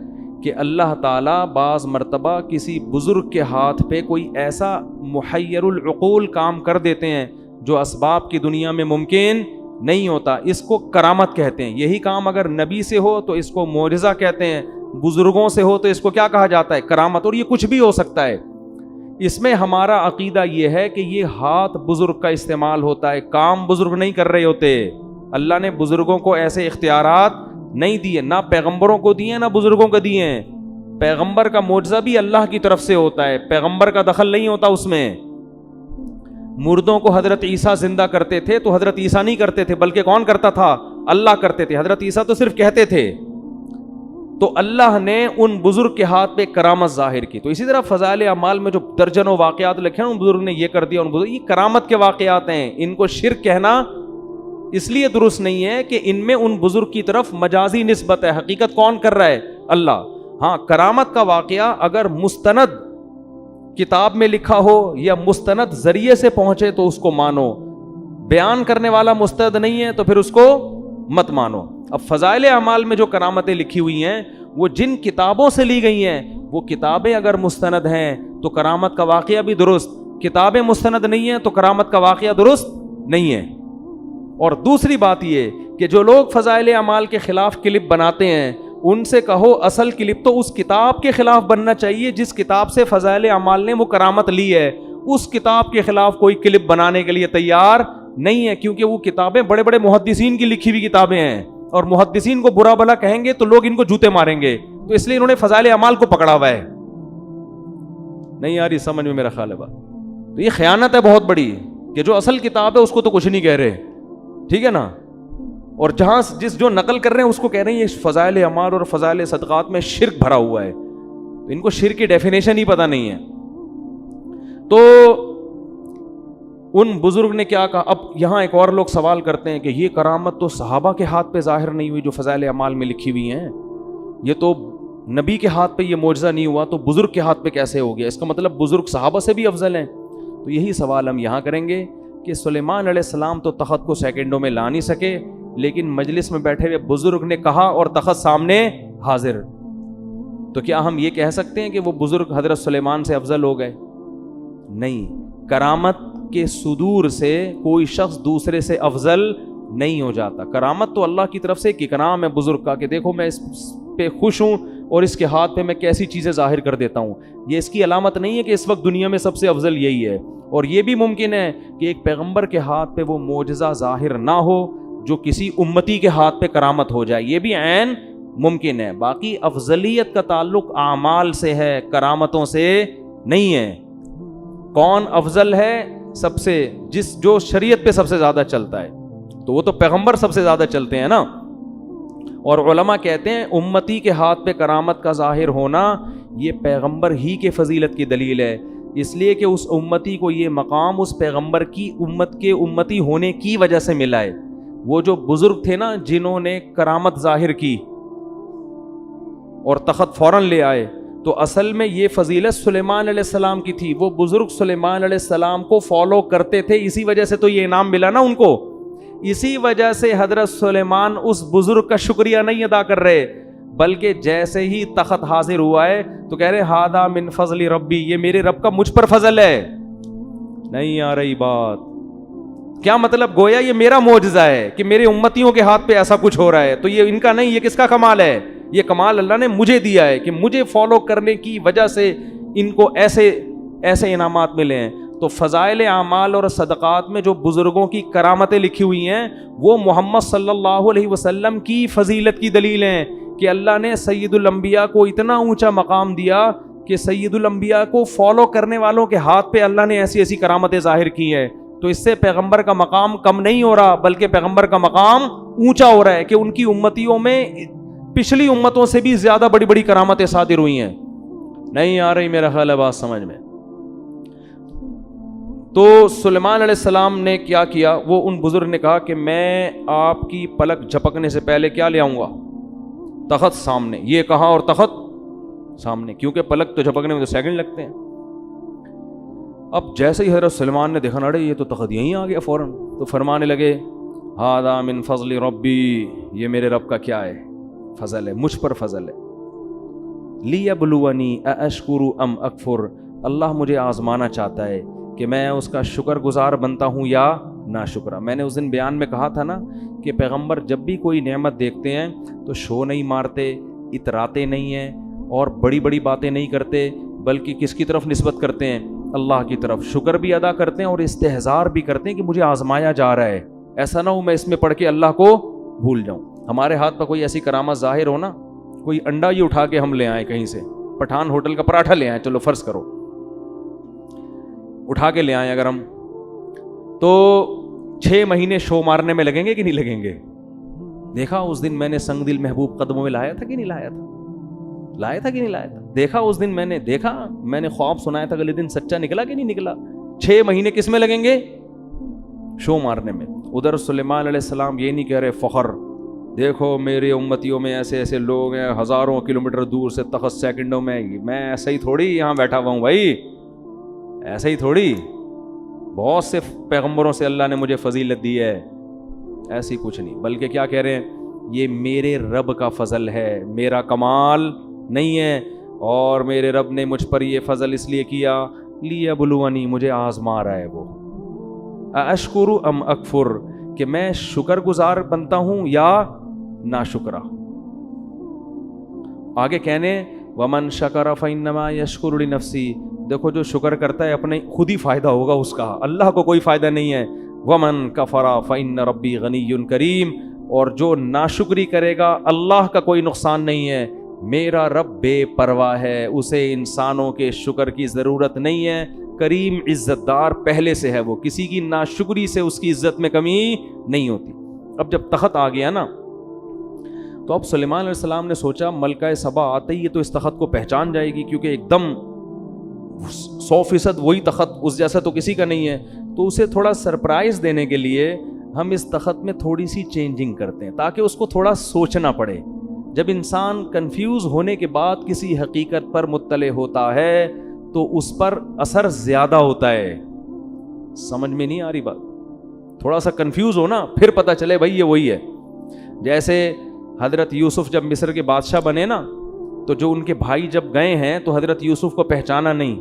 کہ اللہ تعالیٰ بعض مرتبہ کسی بزرگ کے ہاتھ پہ کوئی ایسا محیر العقول کام کر دیتے ہیں جو اسباب کی دنیا میں ممکن نہیں ہوتا. اس کو کرامت کہتے ہیں. یہی کام اگر نبی سے ہو تو اس کو معجزہ کہتے ہیں, بزرگوں سے ہو تو اس کو کیا کہا جاتا ہے؟ کرامت. اور یہ کچھ بھی ہو سکتا ہے. اس میں ہمارا عقیدہ یہ ہے کہ یہ ہاتھ بزرگ کا استعمال ہوتا ہے, کام بزرگ نہیں کر رہے ہوتے. اللہ نے بزرگوں کو ایسے اختیارات نہیں دیے, نہ پیغمبروں کو دیے نہ بزرگوں کو دیے ہیں. پیغمبر کا معجزہ بھی اللہ کی طرف سے ہوتا ہے, پیغمبر کا دخل نہیں ہوتا اس میں. مردوں کو حضرت عیسیٰ زندہ کرتے تھے تو حضرت عیسیٰ نہیں کرتے تھے, بلکہ کون کرتا تھا؟ اللہ کرتے تھے. حضرت عیسیٰ تو صرف کہتے تھے. تو اللہ نے ان بزرگ کے ہاتھ پہ کرامت ظاہر کی. تو اسی طرح فضائل اعمال میں جو درجنوں واقعات لکھے ہیں ان بزرگ نے یہ کر دیا, ان بزرگ یہ کرامت کے واقعات ہیں. ان کو شرک کہنا اس لیے درست نہیں ہے کہ ان میں ان بزرگ کی طرف مجازی نسبت ہے. حقیقت کون کر رہا ہے؟ اللہ. ہاں کرامت کا واقعہ اگر مستند کتاب میں لکھا ہو یا مستند ذریعے سے پہنچے تو اس کو مانو, بیان کرنے والا مستند نہیں ہے تو پھر اس کو مت مانو. اب فضائل اعمال میں جو کرامتیں لکھی ہوئی ہیں وہ جن کتابوں سے لی گئی ہیں, وہ کتابیں اگر مستند ہیں تو کرامت کا واقعہ بھی درست, کتابیں مستند نہیں ہیں تو کرامت کا واقعہ درست نہیں ہے. اور دوسری بات یہ کہ جو لوگ فضائل اعمال کے خلاف کلپ بناتے ہیں ان سے کہو اصل کلپ تو اس کتاب کے خلاف بننا چاہیے جس کتاب سے فضائل اعمال نے وہ کرامت لی ہے. اس کتاب کے خلاف کوئی کلپ بنانے کے لیے تیار نہیں ہے, کیونکہ وہ کتابیں بڑے بڑے محدثین کی لکھی ہوئی کتابیں ہیں, اور محدثین کو برا بھلا کہیں گے تو لوگ ان کو جوتے ماریں گے, تو اس لیے انہوں نے فضائل اعمال کو پکڑا ہوا ہے. نہیں آ رہی سمجھ میں میرا خیال ہے بات. تو یہ خیانت ہے بہت بڑی کہ جو اصل کتاب ہے اس کو تو کچھ نہیں کہہ رہے, ٹھیک ہے نا, اور جہاں جو نقل کر رہے ہیں اس کو کہہ رہے ہیں یہ فضائل اعمال اور فضائل صدقات میں شرک بھرا ہوا ہے. تو ان کو شرک کی ڈیفینیشن ہی پتہ نہیں ہے. تو ان بزرگ نے کیا کہا. اب یہاں ایک اور لوگ سوال کرتے ہیں کہ یہ کرامت تو صحابہ کے ہاتھ پہ ظاہر نہیں ہوئی جو فضائل اعمال میں لکھی ہوئی ہیں, یہ تو نبی کے ہاتھ پہ یہ معجزہ نہیں ہوا تو بزرگ کے ہاتھ پہ کیسے ہو گیا؟ اس کا مطلب بزرگ صحابہ سے بھی افضل ہیں. تو یہی سوال ہم یہاں کریں گے کہ سلیمان علیہ السلام تو تخت کو سیکنڈوں میں لا نہیں سکے, لیکن مجلس میں بیٹھے ہوئے بزرگ نے کہا اور تخت سامنے حاضر. تو کیا ہم یہ کہہ سکتے ہیں کہ وہ بزرگ حضرت سلیمان سے افضل ہو گئے؟ نہیں, کرامت کے صدور سے کوئی شخص دوسرے سے افضل نہیں ہو جاتا. کرامت تو اللہ کی طرف سے ایک اکرام ہے بزرگ کا کہ دیکھو میں اس پہ خوش ہوں اور اس کے ہاتھ پہ میں کیسی چیزیں ظاہر کر دیتا ہوں. یہ اس کی علامت نہیں ہے کہ اس وقت دنیا میں سب سے افضل یہی ہے. اور یہ بھی ممکن ہے کہ ایک پیغمبر کے ہاتھ پہ وہ معجزہ ظاہر نہ ہو جو کسی امتی کے ہاتھ پہ کرامت ہو جائے, یہ بھی عین ممکن ہے. باقی افضلیت کا تعلق اعمال سے ہے, کرامتوں سے نہیں ہے. کون افضل ہے سب سے؟ جو شریعت پہ سب سے زیادہ چلتا ہے, تو وہ تو پیغمبر سب سے زیادہ چلتے ہیں نا. اور علماء کہتے ہیں امتی کے ہاتھ پہ کرامت کا ظاہر ہونا یہ پیغمبر ہی کے فضیلت کی دلیل ہے, اس لیے کہ اس امتی کو یہ مقام اس پیغمبر کی امت کے امتی ہونے کی وجہ سے ملا ہے. وہ جو بزرگ تھے نا جنہوں نے کرامت ظاہر کی اور تخت فوراً لے آئے, تو اصل میں یہ فضیلت سلیمان علیہ السلام کی تھی. وہ بزرگ سلیمان علیہ السلام کو فالو کرتے تھے, اسی وجہ سے تو یہ انعام ملا نا ان کو. اسی وجہ سے حضرت سلیمان اس بزرگ کا شکریہ نہیں ادا کر رہے, بلکہ جیسے ہی تخت حاضر ہوا ہے تو کہہ رہے ہادہ من فضل ربی, یہ میرے رب کا مجھ پر فضل ہے. نہیں آ رہی بات؟ کیا مطلب؟ گویا یہ میرا معجزہ ہے کہ میرے امتیوں کے ہاتھ پہ ایسا کچھ ہو رہا ہے, تو یہ ان کا نہیں, یہ کس کا کمال ہے؟ یہ کمال اللہ نے مجھے دیا ہے کہ مجھے فالو کرنے کی وجہ سے ان کو ایسے انعامات ملے ہیں. تو فضائل اعمال اور صدقات میں جو بزرگوں کی کرامتیں لکھی ہوئی ہیں وہ محمد صلی اللہ علیہ وسلم کی فضیلت کی دلیل ہیں کہ اللہ نے سید الانبیاء کو اتنا اونچا مقام دیا کہ سید الانبیاء کو فالو کرنے والوں کے ہاتھ پہ اللہ نے ایسی ایسی کرامتیں ظاہر کی ہیں. تو اس سے پیغمبر کا مقام کم نہیں ہو رہا, بلکہ پیغمبر کا مقام اونچا ہو رہا ہے کہ ان کی امتیوں میں پچھلی امتوں سے بھی زیادہ بڑی بڑی کرامتیں صادر ہوئی ہیں. نہیں آ رہی میرا خیال ہے بات سمجھ میں؟ تو سلیمان علیہ السلام نے کیا کیا؟ وہ ان بزرگ نے کہا کہ میں آپ کی پلک جھپکنے سے پہلے کیا لے آؤں گا؟ تخت سامنے. یہ کہا اور تخت سامنے, کیونکہ پلک تو جھپکنے میں تو سیکنڈ لگتے ہیں. اب جیسے ہی حضرت سلیمان نے دیکھا نڑے یہ تو تخت یہیں آ گیا فوراً, تو فرمانے لگے ہذا من فضل ربی, یہ میرے رب کا کیا ہے؟ فضل ہے, مجھ پر فضل ہے. لیبلونی ااشکر ام اکفر, اللہ مجھے آزمانا چاہتا ہے کہ میں اس کا شکر گزار بنتا ہوں یا ناشکرا. میں نے اس دن بیان میں کہا تھا نا کہ پیغمبر جب بھی کوئی نعمت دیکھتے ہیں تو شو نہیں مارتے, اتراتے نہیں ہیں اور بڑی بڑی باتیں نہیں کرتے, بلکہ کس کی طرف نسبت کرتے ہیں؟ اللہ کی طرف. شکر بھی ادا کرتے ہیں اور استحضار بھی کرتے ہیں کہ مجھے آزمایا جا رہا ہے, ایسا نہ ہو میں اس میں پڑھ کے اللہ کو بھول جاؤں. ہمارے ہاتھ پر کوئی ایسی کرامت ظاہر ہو نا, کوئی انڈا ہی اٹھا کے ہم لے آئیں کہیں سے, پٹھان ہوٹل کا پراٹھا لے آئیں, چلو فرض کرو اٹھا کے لے آئیں اگر ہم, تو 6 مہینے شو مارنے میں لگیں گے کہ نہیں لگیں گے؟ دیکھا اس دن میں نے سنگ دل محبوب قدموں میں لایا تھا کہ نہیں لایا تھا؟ لایا تھا کہ نہیں لایا تھا؟ دیکھا اس دن میں نے خواب سنایا تھا, اگلے دن سچا نکلا کہ نہیں نکلا؟ 6 مہینے کس میں لگیں گے؟ شو مارنے میں. ادھر سلیمان علیہ السلام یہ نہیں کہہ رہے فخر, دیکھو میرے امتیوں میں ایسے ایسے لوگ ہیں ہزاروں کلومیٹر دور سے تخت سیکنڈوں میں ایسا ہی تھوڑی یہاں بیٹھا ہوا ہوں بھائی, ایسے ہی تھوڑی بہت سے پیغمبروں سے اللہ نے مجھے فضیلت دی ہے، ایسی کچھ نہیں، بلکہ کیا کہہ رہے ہیں، یہ میرے رب کا فضل ہے، میرا کمال نہیں ہے، اور میرے رب نے مجھ پر یہ فضل اس لیے کیا لیبلونی، مجھے آزما رہا ہے وہ، اشکر ام اکفر، کہ میں شکر گزار بنتا ہوں یا ناشکرا۔ آگے کہنے ومن شکر فانما یشکر لنفسی، دیکھو جو شکر کرتا ہے اپنے خود ہی فائدہ ہوگا اس کا، اللہ کو کوئی فائدہ نہیں ہے۔ ومن کفر فان ربی غنی کریم، اور جو ناشکری کرے گا اللہ کا کوئی نقصان نہیں ہے، میرا رب بے پرواہ ہے، اسے انسانوں کے شکر کی ضرورت نہیں ہے، کریم عزت دار پہلے سے ہے، وہ کسی کی ناشکری سے اس کی عزت میں کمی نہیں ہوتی۔ اب جب تخت آ گیا نا، تو اب سلیمان علیہ السلام نے سوچا ملکہ سبا آتے ہی یہ تو اس تخت کو پہچان جائے گی، کیونکہ ایک دم 100% وہی تخت، اس جیسا تو کسی کا نہیں ہے، تو اسے تھوڑا سرپرائز دینے کے لیے ہم اس تخت میں تھوڑی سی چینجنگ کرتے ہیں تاکہ اس کو تھوڑا سوچنا پڑے۔ جب انسان کنفیوز ہونے کے بعد کسی حقیقت پر مطلع ہوتا ہے تو اس پر اثر زیادہ ہوتا ہے۔ سمجھ میں نہیں آ رہی بات؟ تھوڑا سا کنفیوز ہو نا، پھر پتہ چلے بھائی یہ وہی ہے۔ جیسے حضرت یوسف جب مصر کے بادشاہ بنے نا، تو جو ان کے بھائی جب گئے ہیں تو حضرت یوسف کو پہچانا نہیں،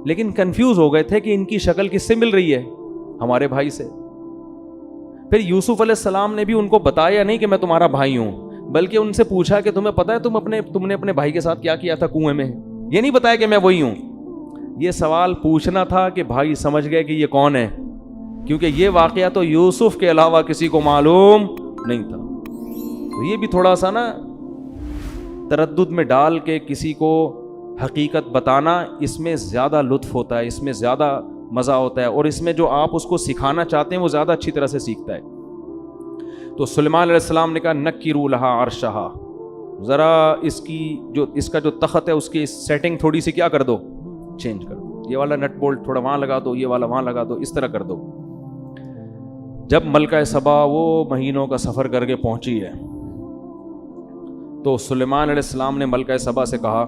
لیکن کنفیوز ہو گئے تھے کہ ان کی شکل کس سے مل رہی ہے، ہمارے بھائی سے۔ پھر یوسف علیہ السلام نے بھی ان کو بتایا نہیں کہ میں تمہارا بھائی ہوں، بلکہ ان سے پوچھا کہ تمہیں پتہ ہے تم نے اپنے بھائی کے ساتھ کیا کیا تھا کنویں میں؟ یہ نہیں بتایا کہ میں وہی ہوں۔ یہ سوال پوچھنا تھا کہ بھائی سمجھ گئے کہ یہ کون ہے، کیونکہ یہ واقعہ تو یوسف کے علاوہ کسی کو معلوم نہیں تھا۔ تو یہ بھی تھوڑا سا نا تردد میں ڈال کے کسی کو حقیقت بتانا، اس میں زیادہ لطف ہوتا ہے، اس میں زیادہ مزہ ہوتا ہے، اور اس میں جو آپ اس کو سکھانا چاہتے ہیں وہ زیادہ اچھی طرح سے سیکھتا ہے۔ تو سلیمان علیہ السلام نے کہا نکروا لہا عرشہا، ذرا اس کا جو تخت ہے اس کی سیٹنگ تھوڑی سی کیا کر دو، چینج کر دو، یہ والا نٹ بولٹ تھوڑا وہاں لگا دو، یہ والا وہاں لگا دو، اس طرح کر دو۔ جب ملکہ سبا وہ مہینوں کا سفر کر کے پہنچی ہے تو سلیمان علیہ السلام نے ملکہ سبا سے کہا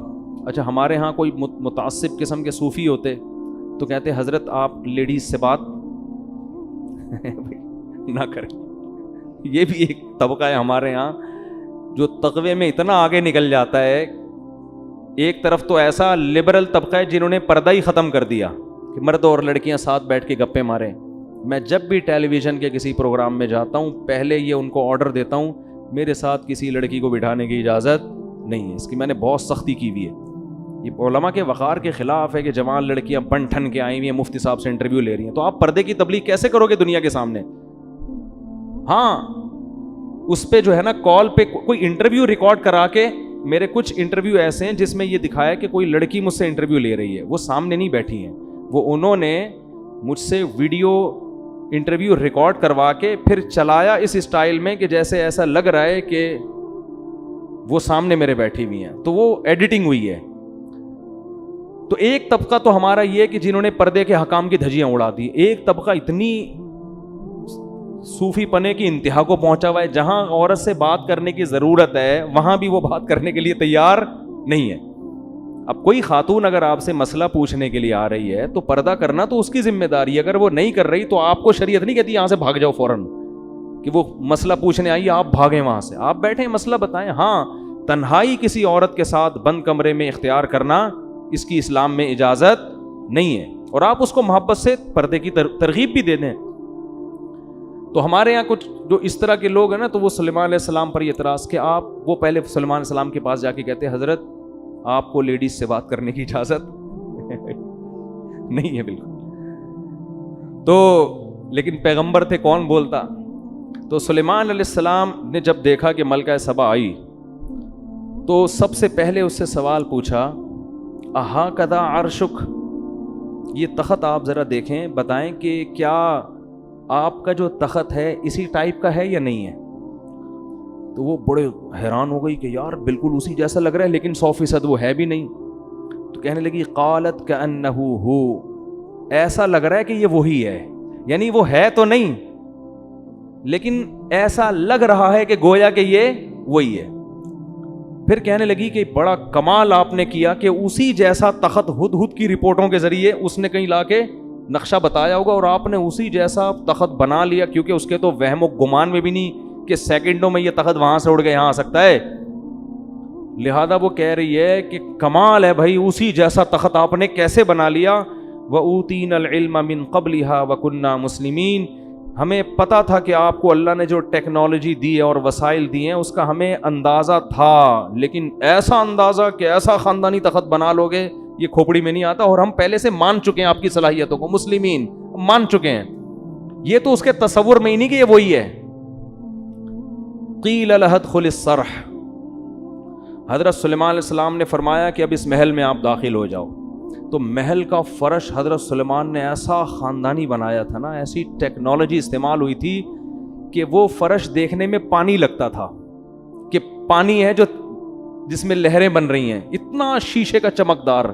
اچھا ہمارے ہاں کوئی متعصب قسم کے صوفی ہوتے تو کہتے حضرت آپ لیڈیز سے بات نہ کریں۔ یہ بھی ایک طبقہ ہے ہمارے ہاں جو تقوی میں اتنا آگے نکل جاتا ہے۔ ایک طرف تو ایسا لبرل طبقہ ہے جنہوں نے پردہ ہی ختم کر دیا کہ مرد اور لڑکیاں ساتھ بیٹھ کے گپے ماریں۔ میں جب بھی ٹیلی ویژن کے کسی پروگرام میں جاتا ہوں پہلے یہ ان کو آرڈر دیتا ہوں میرے ساتھ کسی لڑکی کو بٹھانے کی اجازت نہیں ہے، اس کی میں نے بہت سختی کی ہوئی ہے۔ یہ علماء کے وقار کے خلاف ہے کہ جوان لڑکیاں بن ٹھن کے آئی ہوئی ہیں، مفتی صاحب سے انٹرویو لے رہی ہیں، تو آپ پردے کی تبلیغ کیسے کرو گے دنیا کے سامنے؟ ہاں اس پہ جو ہے نا کال پہ کوئی انٹرویو ریکارڈ کرا کے، میرے کچھ انٹرویو ایسے ہیں جس میں یہ دکھایا کہ کوئی لڑکی مجھ سے انٹرویو لے رہی ہے، وہ سامنے نہیں بیٹھی ہیں، وہ انہوں نے مجھ سے ویڈیو انٹرویو ریکارڈ کروا کے پھر چلایا اس اسٹائل میں کہ جیسے ایسا لگ رہا ہے کہ وہ سامنے میرے بیٹھی ہوئی ہیں، تو وہ ایڈیٹنگ ہوئی ہے۔ تو ایک طبقہ تو ہمارا یہ کہ جنہوں نے پردے کے حکام کی دھجیاں اڑا دی، ایک طبقہ اتنی صوفی پنے کی انتہا کو پہنچا ہوا ہے جہاں عورت سے بات کرنے کی ضرورت ہے وہاں بھی وہ بات کرنے کے لیے تیار نہیں ہے۔ اب کوئی خاتون اگر آپ سے مسئلہ پوچھنے کے لیے آ رہی ہے تو پردہ کرنا تو اس کی ذمہ داری ہے، اگر وہ نہیں کر رہی تو آپ کو شریعت نہیں کہتی یہاں سے بھاگ جاؤ فوراً کہ وہ مسئلہ پوچھنے آئی آپ بھاگیں وہاں سے، آپ بیٹھیں مسئلہ بتائیں۔ ہاں تنہائی کسی عورت کے ساتھ بند کمرے میں اختیار کرنا اس کی اسلام میں اجازت نہیں ہے، اور آپ اس کو محبت سے پردے کی ترغیب بھی دے دیں۔ تو ہمارے یہاں کچھ جو اس طرح کے لوگ ہیں نا، تو وہ سلیمان علیہ السلام پر یہ اعتراض کہ وہ پہلے سلیمان علیہ السلام کے پاس جا کے کہتے حضرت آپ کو لیڈیز سے بات کرنے کی اجازت نہیں ہے بالکل۔ تو لیکن پیغمبر تھے، کون بولتا؟ تو سلیمان علیہ السلام نے جب دیکھا کہ ملکہ سبا آئی تو سب سے پہلے اس سے سوال پوچھا اہا کدا عرشک، یہ تخت آپ ذرا دیکھیں، بتائیں کہ کیا آپ کا جو تخت ہے اسی ٹائپ کا ہے یا نہیں ہے؟ تو وہ بڑے حیران ہو گئی کہ یار بالکل اسی جیسا لگ رہا ہے لیکن 100% وہ ہے بھی نہیں۔ تو کہنے لگی قالت کأنہ ہو، ایسا لگ رہا ہے کہ یہ وہی ہے، یعنی وہ ہے تو نہیں لیکن ایسا لگ رہا ہے کہ گویا کہ یہ وہی ہے۔ پھر کہنے لگی کہ بڑا کمال آپ نے کیا کہ اسی جیسا تخت ہدہد کی رپورٹوں کے ذریعے اس نے کہیں لا کے نقشہ بتایا ہوگا اور آپ نے اسی جیسا تخت بنا لیا, کیونکہ اس کے تو وہم و گمان میں بھی نہیں کہ سیکنڈوں میں یہ تخت وہاں سے اڑ کے یہاں آ سکتا ہے. لہذا وہ کہہ رہی ہے کہ کمال ہے بھائی, اسی جیسا تخت آپ نے کیسے بنا لیا. وَأُوتِينَا الْعِلْمَ مِنْ قَبْلِهَا وَكُنَّا مُسْلِمِينَ, ہمیں پتا تھا کہ آپ کو اللہ نے جو ٹیکنالوجی دی ہے اور وسائل دیے ہیں اس کا ہمیں اندازہ تھا, لیکن ایسا اندازہ کہ ایسا خاندانی تخت بنا لو گے یہ کھوپڑی میں نہیں آتا, اور ہم پہلے سے مان چکے ہیں آپ کی صلاحیتوں کو, مسلمین مان چکے ہیں. یہ تو اس کے تصور میں ہی نہیں کہ یہ وہی ہے. قیل لها ادخل الصرح, حضرت سلیمان علیہ السلام نے فرمایا کہ اب اس محل میں آپ داخل ہو جاؤ. تو محل کا فرش حضرت سلیمان نے ایسا خاندانی بنایا تھا نا, ایسی ٹیکنالوجی استعمال ہوئی تھی کہ وہ فرش دیکھنے میں پانی لگتا تھا کہ پانی ہے جو جس میں لہریں بن رہی ہیں, اتنا شیشے کا چمکدار.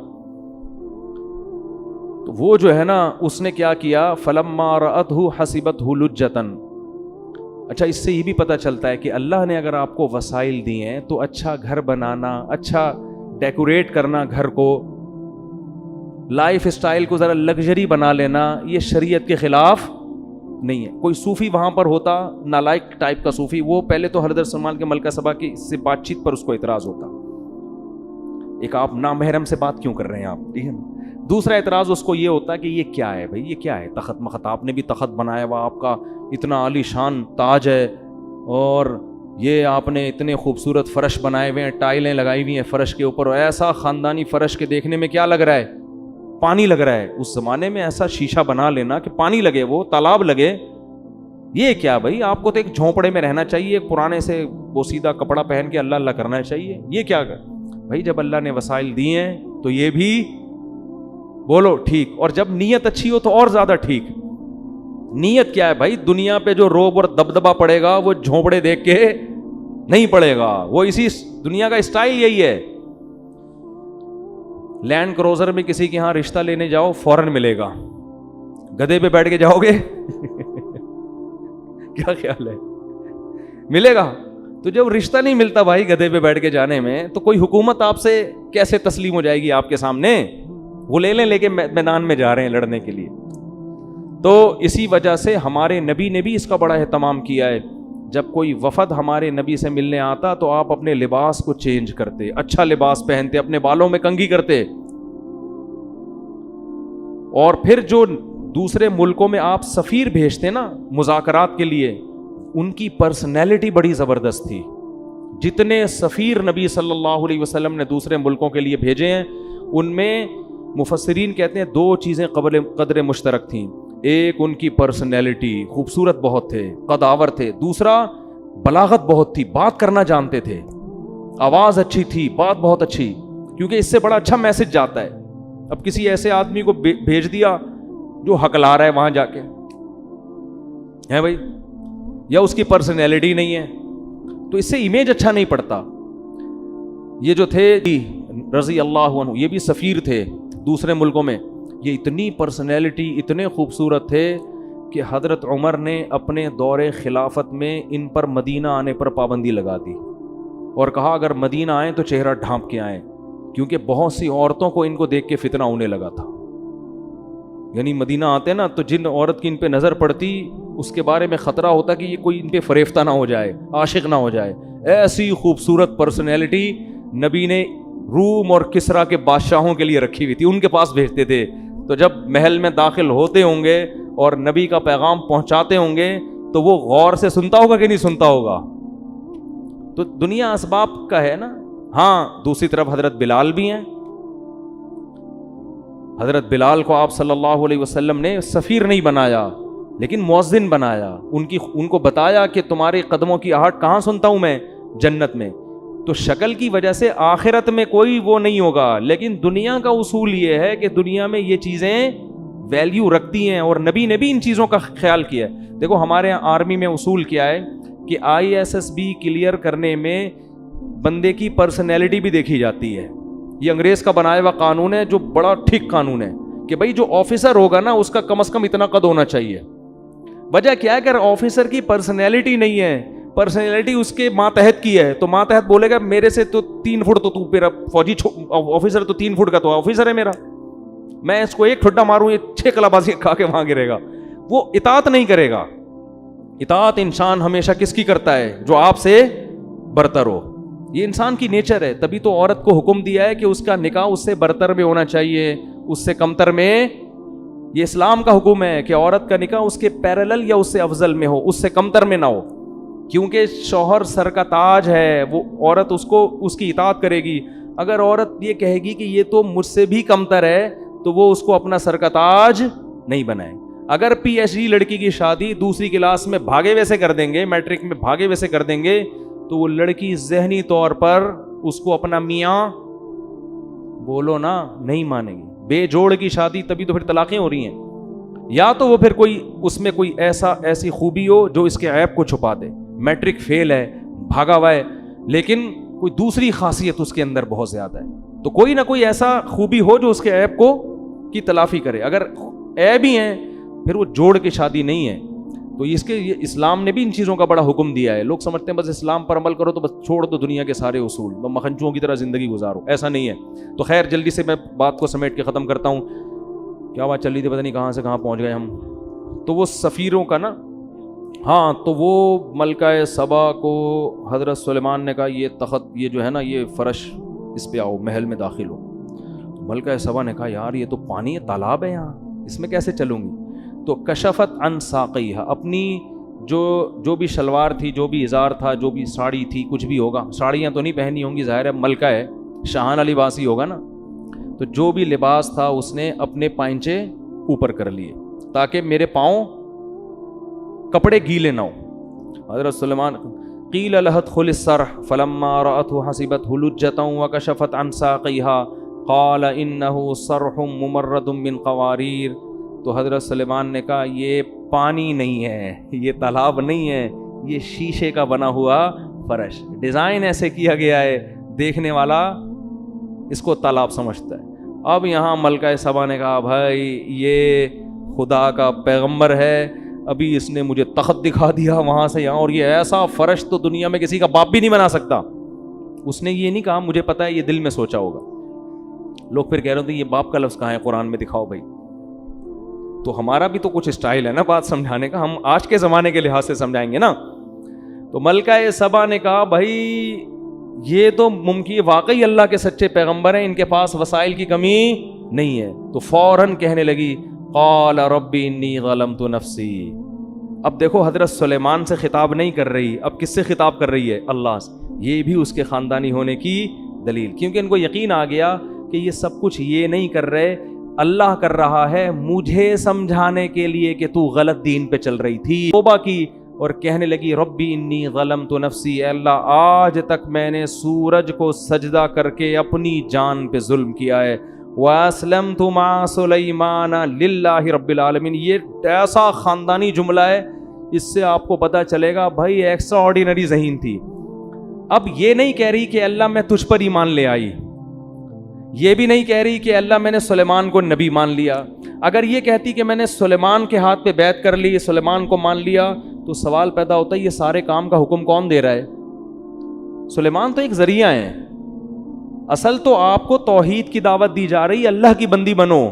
تو وہ جو ہے نا اس نے کیا کیا, فلما رأته حسبته لجة. اچھا, اس سے یہ بھی پتہ چلتا ہے کہ اللہ نے اگر آپ کو وسائل دیے ہیں تو اچھا گھر بنانا, اچھا ڈیکوریٹ کرنا گھر کو, لائف اسٹائل کو ذرا لگژری بنا لینا, یہ شریعت کے خلاف نہیں ہے. کوئی صوفی وہاں پر ہوتا, نالائق ٹائپ کا صوفی, وہ پہلے تو حضرت سلمان کے ملکہ سبا کی سے بات چیت پر اس کو اعتراض ہوتا, ایک آپ نامحرم سے بات کیوں کر رہے ہیں آپ, ٹھیک ہے. دوسرا اعتراض اس کو یہ ہوتا کہ یہ کیا ہے بھائی, یہ کیا ہے تخت مخت, آپ نے بھی تخت بنایا ہوا, آپ کا اتنا عالی شان تاج ہے, اور یہ آپ نے اتنے خوبصورت فرش بنائے ہوئے ہیں, ٹائلیں لگائی ہوئی ہیں فرش کے اوپر, اور ایسا خاندانی فرش کے دیکھنے میں کیا لگ رہا ہے, پانی لگ رہا ہے. اس زمانے میں ایسا شیشہ بنا لینا کہ پانی لگے, وہ تالاب لگے, یہ کیا بھائی, آپ کو تو ایک جھونپڑے میں رہنا چاہیے, ایک پرانے سے بوسیدہ کپڑا پہن کے اللہ اللہ کرنا چاہیے, یہ کیا کر بھائی. جب اللہ نے وسائل دیے ہیں تو یہ بھی بولو ٹھیک, اور جب نیت اچھی ہو تو اور زیادہ ٹھیک. نیت کیا ہے بھائی, دنیا پہ جو روب اور دبدبا پڑے گا وہ جھونپڑے دیکھ کے نہیں پڑے گا, وہ اسی دنیا کا اسٹائل یہی ہے. لینڈ کروزر میں کسی کے ہاں رشتہ لینے جاؤ فوراً ملے گا, گدھے پہ بیٹھ کے جاؤ گے کیا خیال ہے, ملے گا. تو جب رشتہ نہیں ملتا بھائی گدھے پہ بیٹھ کے جانے میں, تو کوئی حکومت آپ سے کیسے تسلیم ہو جائے گی آپ کے سامنے, وہ لے کے میدان میں جا رہے ہیں لڑنے کے لیے. تو اسی وجہ سے ہمارے نبی نے بھی اس کا بڑا اہتمام کیا ہے. جب کوئی وفد ہمارے نبی سے ملنے آتا تو آپ اپنے لباس کو چینج کرتے, اچھا لباس پہنتے, اپنے بالوں میں کنگھی کرتے, اور پھر جو دوسرے ملکوں میں آپ سفیر بھیجتے نا مذاکرات کے لیے, ان کی پرسنالٹی بڑی زبردست تھی. جتنے سفیر نبی صلی اللہ علیہ وسلم نے دوسرے ملکوں کے لیے بھیجے ہیں, ان میں مفسرین کہتے ہیں دو چیزیں قدر مشترک تھیں. ایک ان کی پرسنالٹی, خوبصورت بہت تھے, قداور تھے. دوسرا بلاغت بہت تھی, بات کرنا جانتے تھے, آواز اچھی تھی, بات بہت اچھی, کیونکہ اس سے بڑا اچھا میسج جاتا ہے. اب کسی ایسے آدمی کو بھیج دیا جو ہکلا رہا ہے وہاں جا کے, ہے بھائی, یا اس کی پرسنالٹی نہیں ہے, تو اس سے امیج اچھا نہیں پڑتا. یہ جو تھے رضی اللہ عنہ, یہ بھی سفیر تھے دوسرے ملکوں میں, یہ اتنی پرسنالٹی, اتنے خوبصورت تھے کہ حضرت عمر نے اپنے دور خلافت میں ان پر مدینہ آنے پر پابندی لگا دی, اور کہا اگر مدینہ آئیں تو چہرہ ڈھانپ کے آئیں, کیونکہ بہت سی عورتوں کو ان کو دیکھ کے فتنہ ہونے لگا تھا. یعنی مدینہ آتے نا تو جن عورت کی ان پہ نظر پڑتی اس کے بارے میں خطرہ ہوتا کہ یہ کوئی ان پہ فریفتہ نہ ہو جائے, عاشق نہ ہو جائے. ایسی خوبصورت پرسنالٹی نبی نے روم اور کسرا کے بادشاہوں کے لیے رکھی ہوئی تھی, ان کے پاس بھیجتے تھے. تو جب محل میں داخل ہوتے ہوں گے اور نبی کا پیغام پہنچاتے ہوں گے تو وہ غور سے سنتا ہوگا کہ نہیں سنتا ہوگا. تو دنیا اسباب کا ہے نا. ہاں, دوسری طرف حضرت بلال بھی ہیں. حضرت بلال کو آپ صلی اللہ علیہ وسلم نے سفیر نہیں بنایا لیکن مؤذن بنایا. ان کو بتایا کہ تمہارے قدموں کی آہٹ کہاں سنتا ہوں میں, جنت میں. تو شکل کی وجہ سے آخرت میں کوئی وہ نہیں ہوگا, لیکن دنیا کا اصول یہ ہے کہ دنیا میں یہ چیزیں ویلیو رکھتی ہیں, اور نبی نے بھی ان چیزوں کا خیال کیا ہے. دیکھو ہمارے یہاں آرمی میں اصول کیا ہے کہ ISSB کلیئر کرنے میں بندے کی پرسنالٹی بھی دیکھی جاتی ہے. یہ انگریز کا بنایا ہوا قانون ہے جو بڑا ٹھیک قانون ہے کہ بھائی جو آفیسر ہوگا نا اس کا کم از کم اتنا قد ہونا چاہیے. وجہ کیا ہے کہ آفیسر کی پرسنالٹی نہیں ہے, پرسنالٹی اس کے ماتحت کی ہے تو ماتحت بولے گا میرے سے تو 3 فٹ تو میرا فوجی آفیسر تو 3 فٹ کا تو آفیسر ہے میرا, میں اس کو 1 ٹھڈا ماروں یہ 6 کلابازی کھا کے وہاں گرے گا. وہ اطاعت نہیں کرے گا. اطاعت انسان ہمیشہ کس کی کرتا ہے؟ جو آپ سے برتر ہو. یہ انسان کی نیچر ہے. تبھی تو عورت کو حکم دیا ہے کہ اس کا نکاح اس سے برتر میں ہونا چاہیے, اس سے کمتر میں. یہ اسلام کا حکم ہے کہ عورت کا نکاح اس کے پیرلل یا اس سے افضل میں ہو, اس سے کمتر میں نہ ہو. کیونکہ شوہر سر کا تاج ہے, وہ عورت اس کو اس کی اطاعت کرے گی. اگر عورت یہ کہے گی کہ یہ تو مجھ سے بھی کمتر ہے تو وہ اس کو اپنا سر کا تاج نہیں بنائے. اگر پی ایچ ڈی لڑکی کی شادی دوسری کلاس میں بھاگے ویسے کر دیں گے, میٹرک میں بھاگے ویسے کر دیں گے, تو وہ لڑکی ذہنی طور پر اس کو اپنا میاں بولو نا نہیں مانے گی. بے جوڑ کی شادی تبھی تو پھر طلاقیں ہو رہی ہیں. یا تو وہ پھر کوئی اس میں کوئی ایسی خوبی ہو جو اس کے عیب کو چھپا دے. میٹرک فیل ہے, بھاگا ہوا ہے, لیکن کوئی دوسری خاصیت اس کے اندر بہت زیادہ ہے, تو کوئی نہ کوئی ایسا خوبی ہو جو اس کے عیب کو کی تلافی کرے. اگر عیب ہی ہیں پھر وہ جوڑ کی شادی نہیں ہے. تو اس کے اسلام نے بھی ان چیزوں کا بڑا حکم دیا ہے. لوگ سمجھتے ہیں بس اسلام پر عمل کرو تو بس چھوڑ دو دنیا کے سارے اصول, مکھنچوؤں کی طرح زندگی گزارو. ایسا نہیں ہے. تو خیر جلدی سے میں بات کو سمیٹ کے ختم کرتا ہوں. کیا بات چل رہی تھی, پتہ نہیں کہاں سے کہاں پہنچ گئے ہم. تو وہ سفیروں کا نا, ہاں, تو وہ ملکہ سبا کو حضرت سلیمان نے کہا یہ تخت, یہ جو ہے نا یہ فرش, اس پہ آؤ, محل میں داخل ہو. ملکہ سبا نے کہا یار یہ تو پانی ہے, تالاب ہے یہاں, اس میں کیسے چلوں گی. تو کشفت عن ساقیہا, اپنی جو بھی شلوار تھی, جو بھی ازار تھا, جو بھی ساڑی تھی, کچھ بھی ہوگا, ساڑیاں تو نہیں پہنی ہوں گی, ظاہر ہے ملکہ ہے, شاہانہ لباس ہی ہوگا نا. تو جو بھی لباس تھا اس نے اپنے پائنچے اوپر کر لیے تاکہ میرے پاؤں کپڑے گیلے نہ ہو. حضرت سلیمان قیل لها ادخل الصرح فلما رأته حسبته لجة وكشفت عن ساقيها قال انه صرح ممرد من قوارير. تو حضرت سلیمان نے کہا یہ پانی نہیں ہے, یہ تالاب نہیں ہے, یہ شیشے کا بنا ہوا فرش, ڈیزائن ایسے کیا گیا ہے دیکھنے والا اس کو تالاب سمجھتا ہے. اب یہاں ملکہ سبا نے کہا بھائی یہ خدا کا پیغمبر ہے, ابھی اس نے مجھے تخت دکھا دیا وہاں سے یہاں, اور یہ ایسا فرش تو دنیا میں کسی کا باپ بھی نہیں بنا سکتا. اس نے یہ نہیں کہا مجھے پتا ہے, یہ دل میں سوچا ہوگا. لوگ پھر کہہ رہے تھے یہ باپ کا لفظ کہاں ہے قرآن میں, دکھاؤ بھائی. تو ہمارا بھی تو کچھ اسٹائل ہے نا بات سمجھانے کا, ہم آج کے زمانے کے لحاظ سے سمجھائیں گے نا. تو ملکہ سبا نے کہا بھائی یہ تو ممکن واقعی اللہ کے سچے پیغمبر ہیں, ان کے پاس وسائل کی کمی نہیں ہے. تو فوراً کہنے لگی قال رب انی ظلمت نفسی. اب دیکھو حضرت سلیمان سے خطاب نہیں کر رہی, اب کس سے خطاب کر رہی ہے؟ اللہ سے. یہ بھی اس کے خاندانی ہونے کی دلیل, کیونکہ ان کو یقین آ گیا کہ یہ سب کچھ یہ نہیں کر رہے, اللہ کر رہا ہے مجھے سمجھانے کے لیے کہ تو غلط دین پہ چل رہی تھی. توبہ کی اور کہنے لگی ربی انی ظلمت نفسی, اے اللہ آج تک میں نے سورج کو سجدہ کر کے اپنی جان پہ ظلم کیا ہے. وَأَسْلَمْتُ مَعَ سُلَيْمَانَ لِلَّهِ رَبِّ الْعَالَمِينَ. یہ ایسا خاندانی جملہ ہے, اس سے آپ کو پتہ چلے گا بھائی ایکسٹرا آرڈینری ذہین تھی. اب یہ نہیں کہہ رہی کہ اللہ میں تجھ پر ایمان لے آئی, یہ بھی نہیں کہہ رہی کہ اللہ میں نے سلیمان کو نبی مان لیا. اگر یہ کہتی کہ میں نے سلیمان کے ہاتھ پہ بیعت کر لی, سلیمان کو مان لیا, تو سوال پیدا ہوتا ہے یہ سارے کام کا حکم کون دے رہا ہے؟ سلیمان تو ایک ذریعہ ہے. اصل تو آپ کو توحید کی دعوت دی جا رہی ہے, اللہ کی بندی بنو.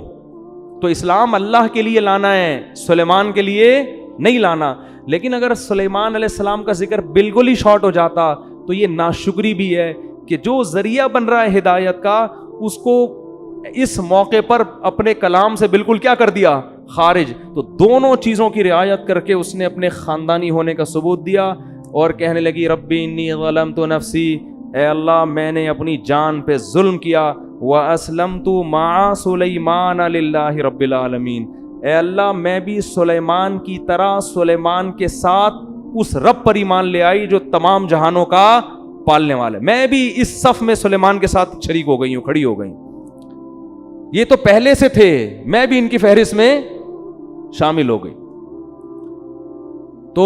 تو اسلام اللہ کے لیے لانا ہے, سلیمان کے لیے نہیں لانا. لیکن اگر سلیمان علیہ السلام کا ذکر بالکل ہی شارٹ ہو جاتا تو یہ ناشکری بھی ہے کہ جو ذریعہ بن رہا ہے ہدایت کا, اس کو اس موقع پر اپنے کلام سے بالکل کیا کر دیا؟ خارج. تو دونوں چیزوں کی رعایت کر کے اس نے اپنے خاندانی ہونے کا ثبوت دیا اور کہنے لگی ربی انی ظلمت نفسی, اے اللہ میں نے اپنی جان پہ ظلم کیا. وَأَسْلَمْتُ مَعَ سُلَيْمَانَ لِلَّهِ رَبِّ الْعَالَمِينَ. اے اللہ میں بھی سلیمان کی طرح سلیمان کے ساتھ اس رب پر ایمان لے آئی جو تمام جہانوں کا پالنے والا ہے. میں بھی اس صف میں سلیمان کے ساتھ شریک ہو گئی ہوں, کھڑی ہو گئی ہوں. یہ تو پہلے سے تھے, میں بھی ان کی فہرست میں شامل ہو گئی. تو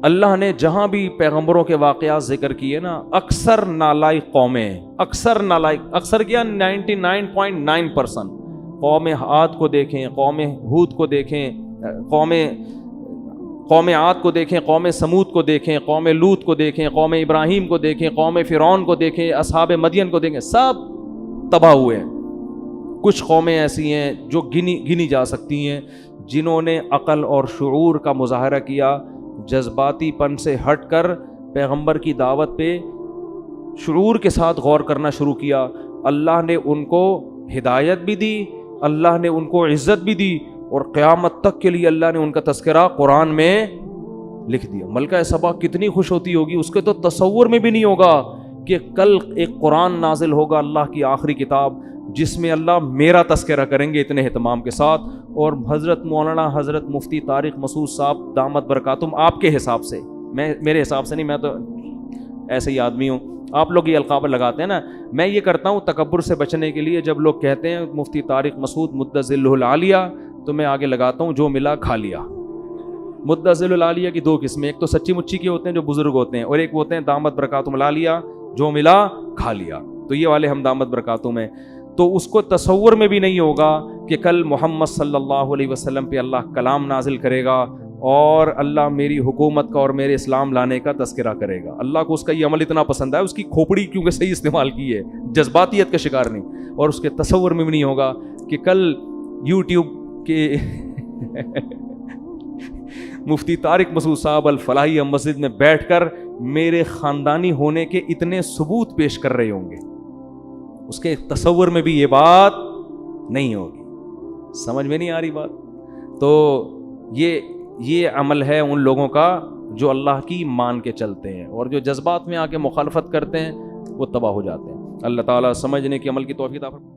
اللہ نے جہاں بھی پیغمبروں کے واقعات ذکر کیے نا, اکثر نالائق قومیں, اکثر کیا 99.9%. قوم عاد کو دیکھیں, قوم ہود کو دیکھیں, قوم قوم عاد کو دیکھیں، قوم سمود کو دیکھیں، قوم لوط کو دیکھیں، قوم ابراہیم کو دیکھیں، قوم فرعون کو دیکھیں، اصحاب مدین کو دیکھیں، سب تباہ ہوئے ہیں۔ کچھ قومیں ایسی ہیں جو گنی جا سکتی ہیں جنہوں نے عقل اور شعور کا مظاہرہ کیا، جذباتی پن سے ہٹ کر پیغمبر کی دعوت پہ شعور کے ساتھ غور کرنا شروع کیا۔ اللہ نے ان کو ہدایت بھی دی، اللہ نے ان کو عزت بھی دی، اور قیامت تک کے لیے اللہ نے ان کا تذکرہ قرآن میں لکھ دیا۔ ملکہ سبا کتنی خوش ہوتی ہوگی، اس کے تو تصور میں بھی نہیں ہوگا کہ کل ایک قرآن نازل ہوگا، اللہ کی آخری کتاب، جس میں اللہ میرا تذکرہ کریں گے اتنے اہتمام کے ساتھ۔ اور حضرت مولانا حضرت مفتی طارق مسعود صاحب دامت برکاتہم، آپ کے حساب سے، میرے حساب سے نہیں، میں تو ایسے ہی آدمی ہوں، آپ لوگ یہ القاب لگاتے ہیں نا، میں یہ کرتا ہوں تکبر سے بچنے کے لیے، جب لوگ کہتے ہیں مفتی طارق مسعود مدظلہ العالیہ، تو میں آگے لگاتا ہوں جو ملا کھا لیا۔ مدظل العالیہ کی دو قسمیں، ایک تو سچی مچی کے ہوتے ہیں جو بزرگ ہوتے ہیں، اور ایک ہوتے ہیں دامت برکاتہم العالیہ جو ملا کھا لیا۔ تو یہ والے ہم دامت برکاتہم ہیں۔ تو اس کو تصور میں بھی نہیں ہوگا کہ کل محمد صلی اللہ علیہ وسلم پہ اللہ کلام نازل کرے گا اور اللہ میری حکومت کا اور میرے اسلام لانے کا تذکرہ کرے گا۔ اللہ کو اس کا یہ عمل اتنا پسند ہے، اس کی کھوپڑی کیونکہ صحیح استعمال کی ہے، جذباتیت کا شکار نہیں، اور اس کے تصور میں بھی نہیں ہوگا کہ کل یوٹیوب کے مفتی طارق مسعود صاحب الفلاحیہ مسجد میں بیٹھ کر میرے خاندانی ہونے کے اتنے ثبوت پیش کر رہے ہوں گے، اس کے تصور میں بھی یہ بات نہیں ہوگی۔ سمجھ میں نہیں آ رہی بات؟ تو یہ عمل ہے ان لوگوں کا جو اللہ کی مان کے چلتے ہیں، اور جو جذبات میں آ کے مخالفت کرتے ہیں وہ تباہ ہو جاتے ہیں۔ اللہ تعالیٰ سمجھنے کی عمل کی توفیق عطا فرمائے۔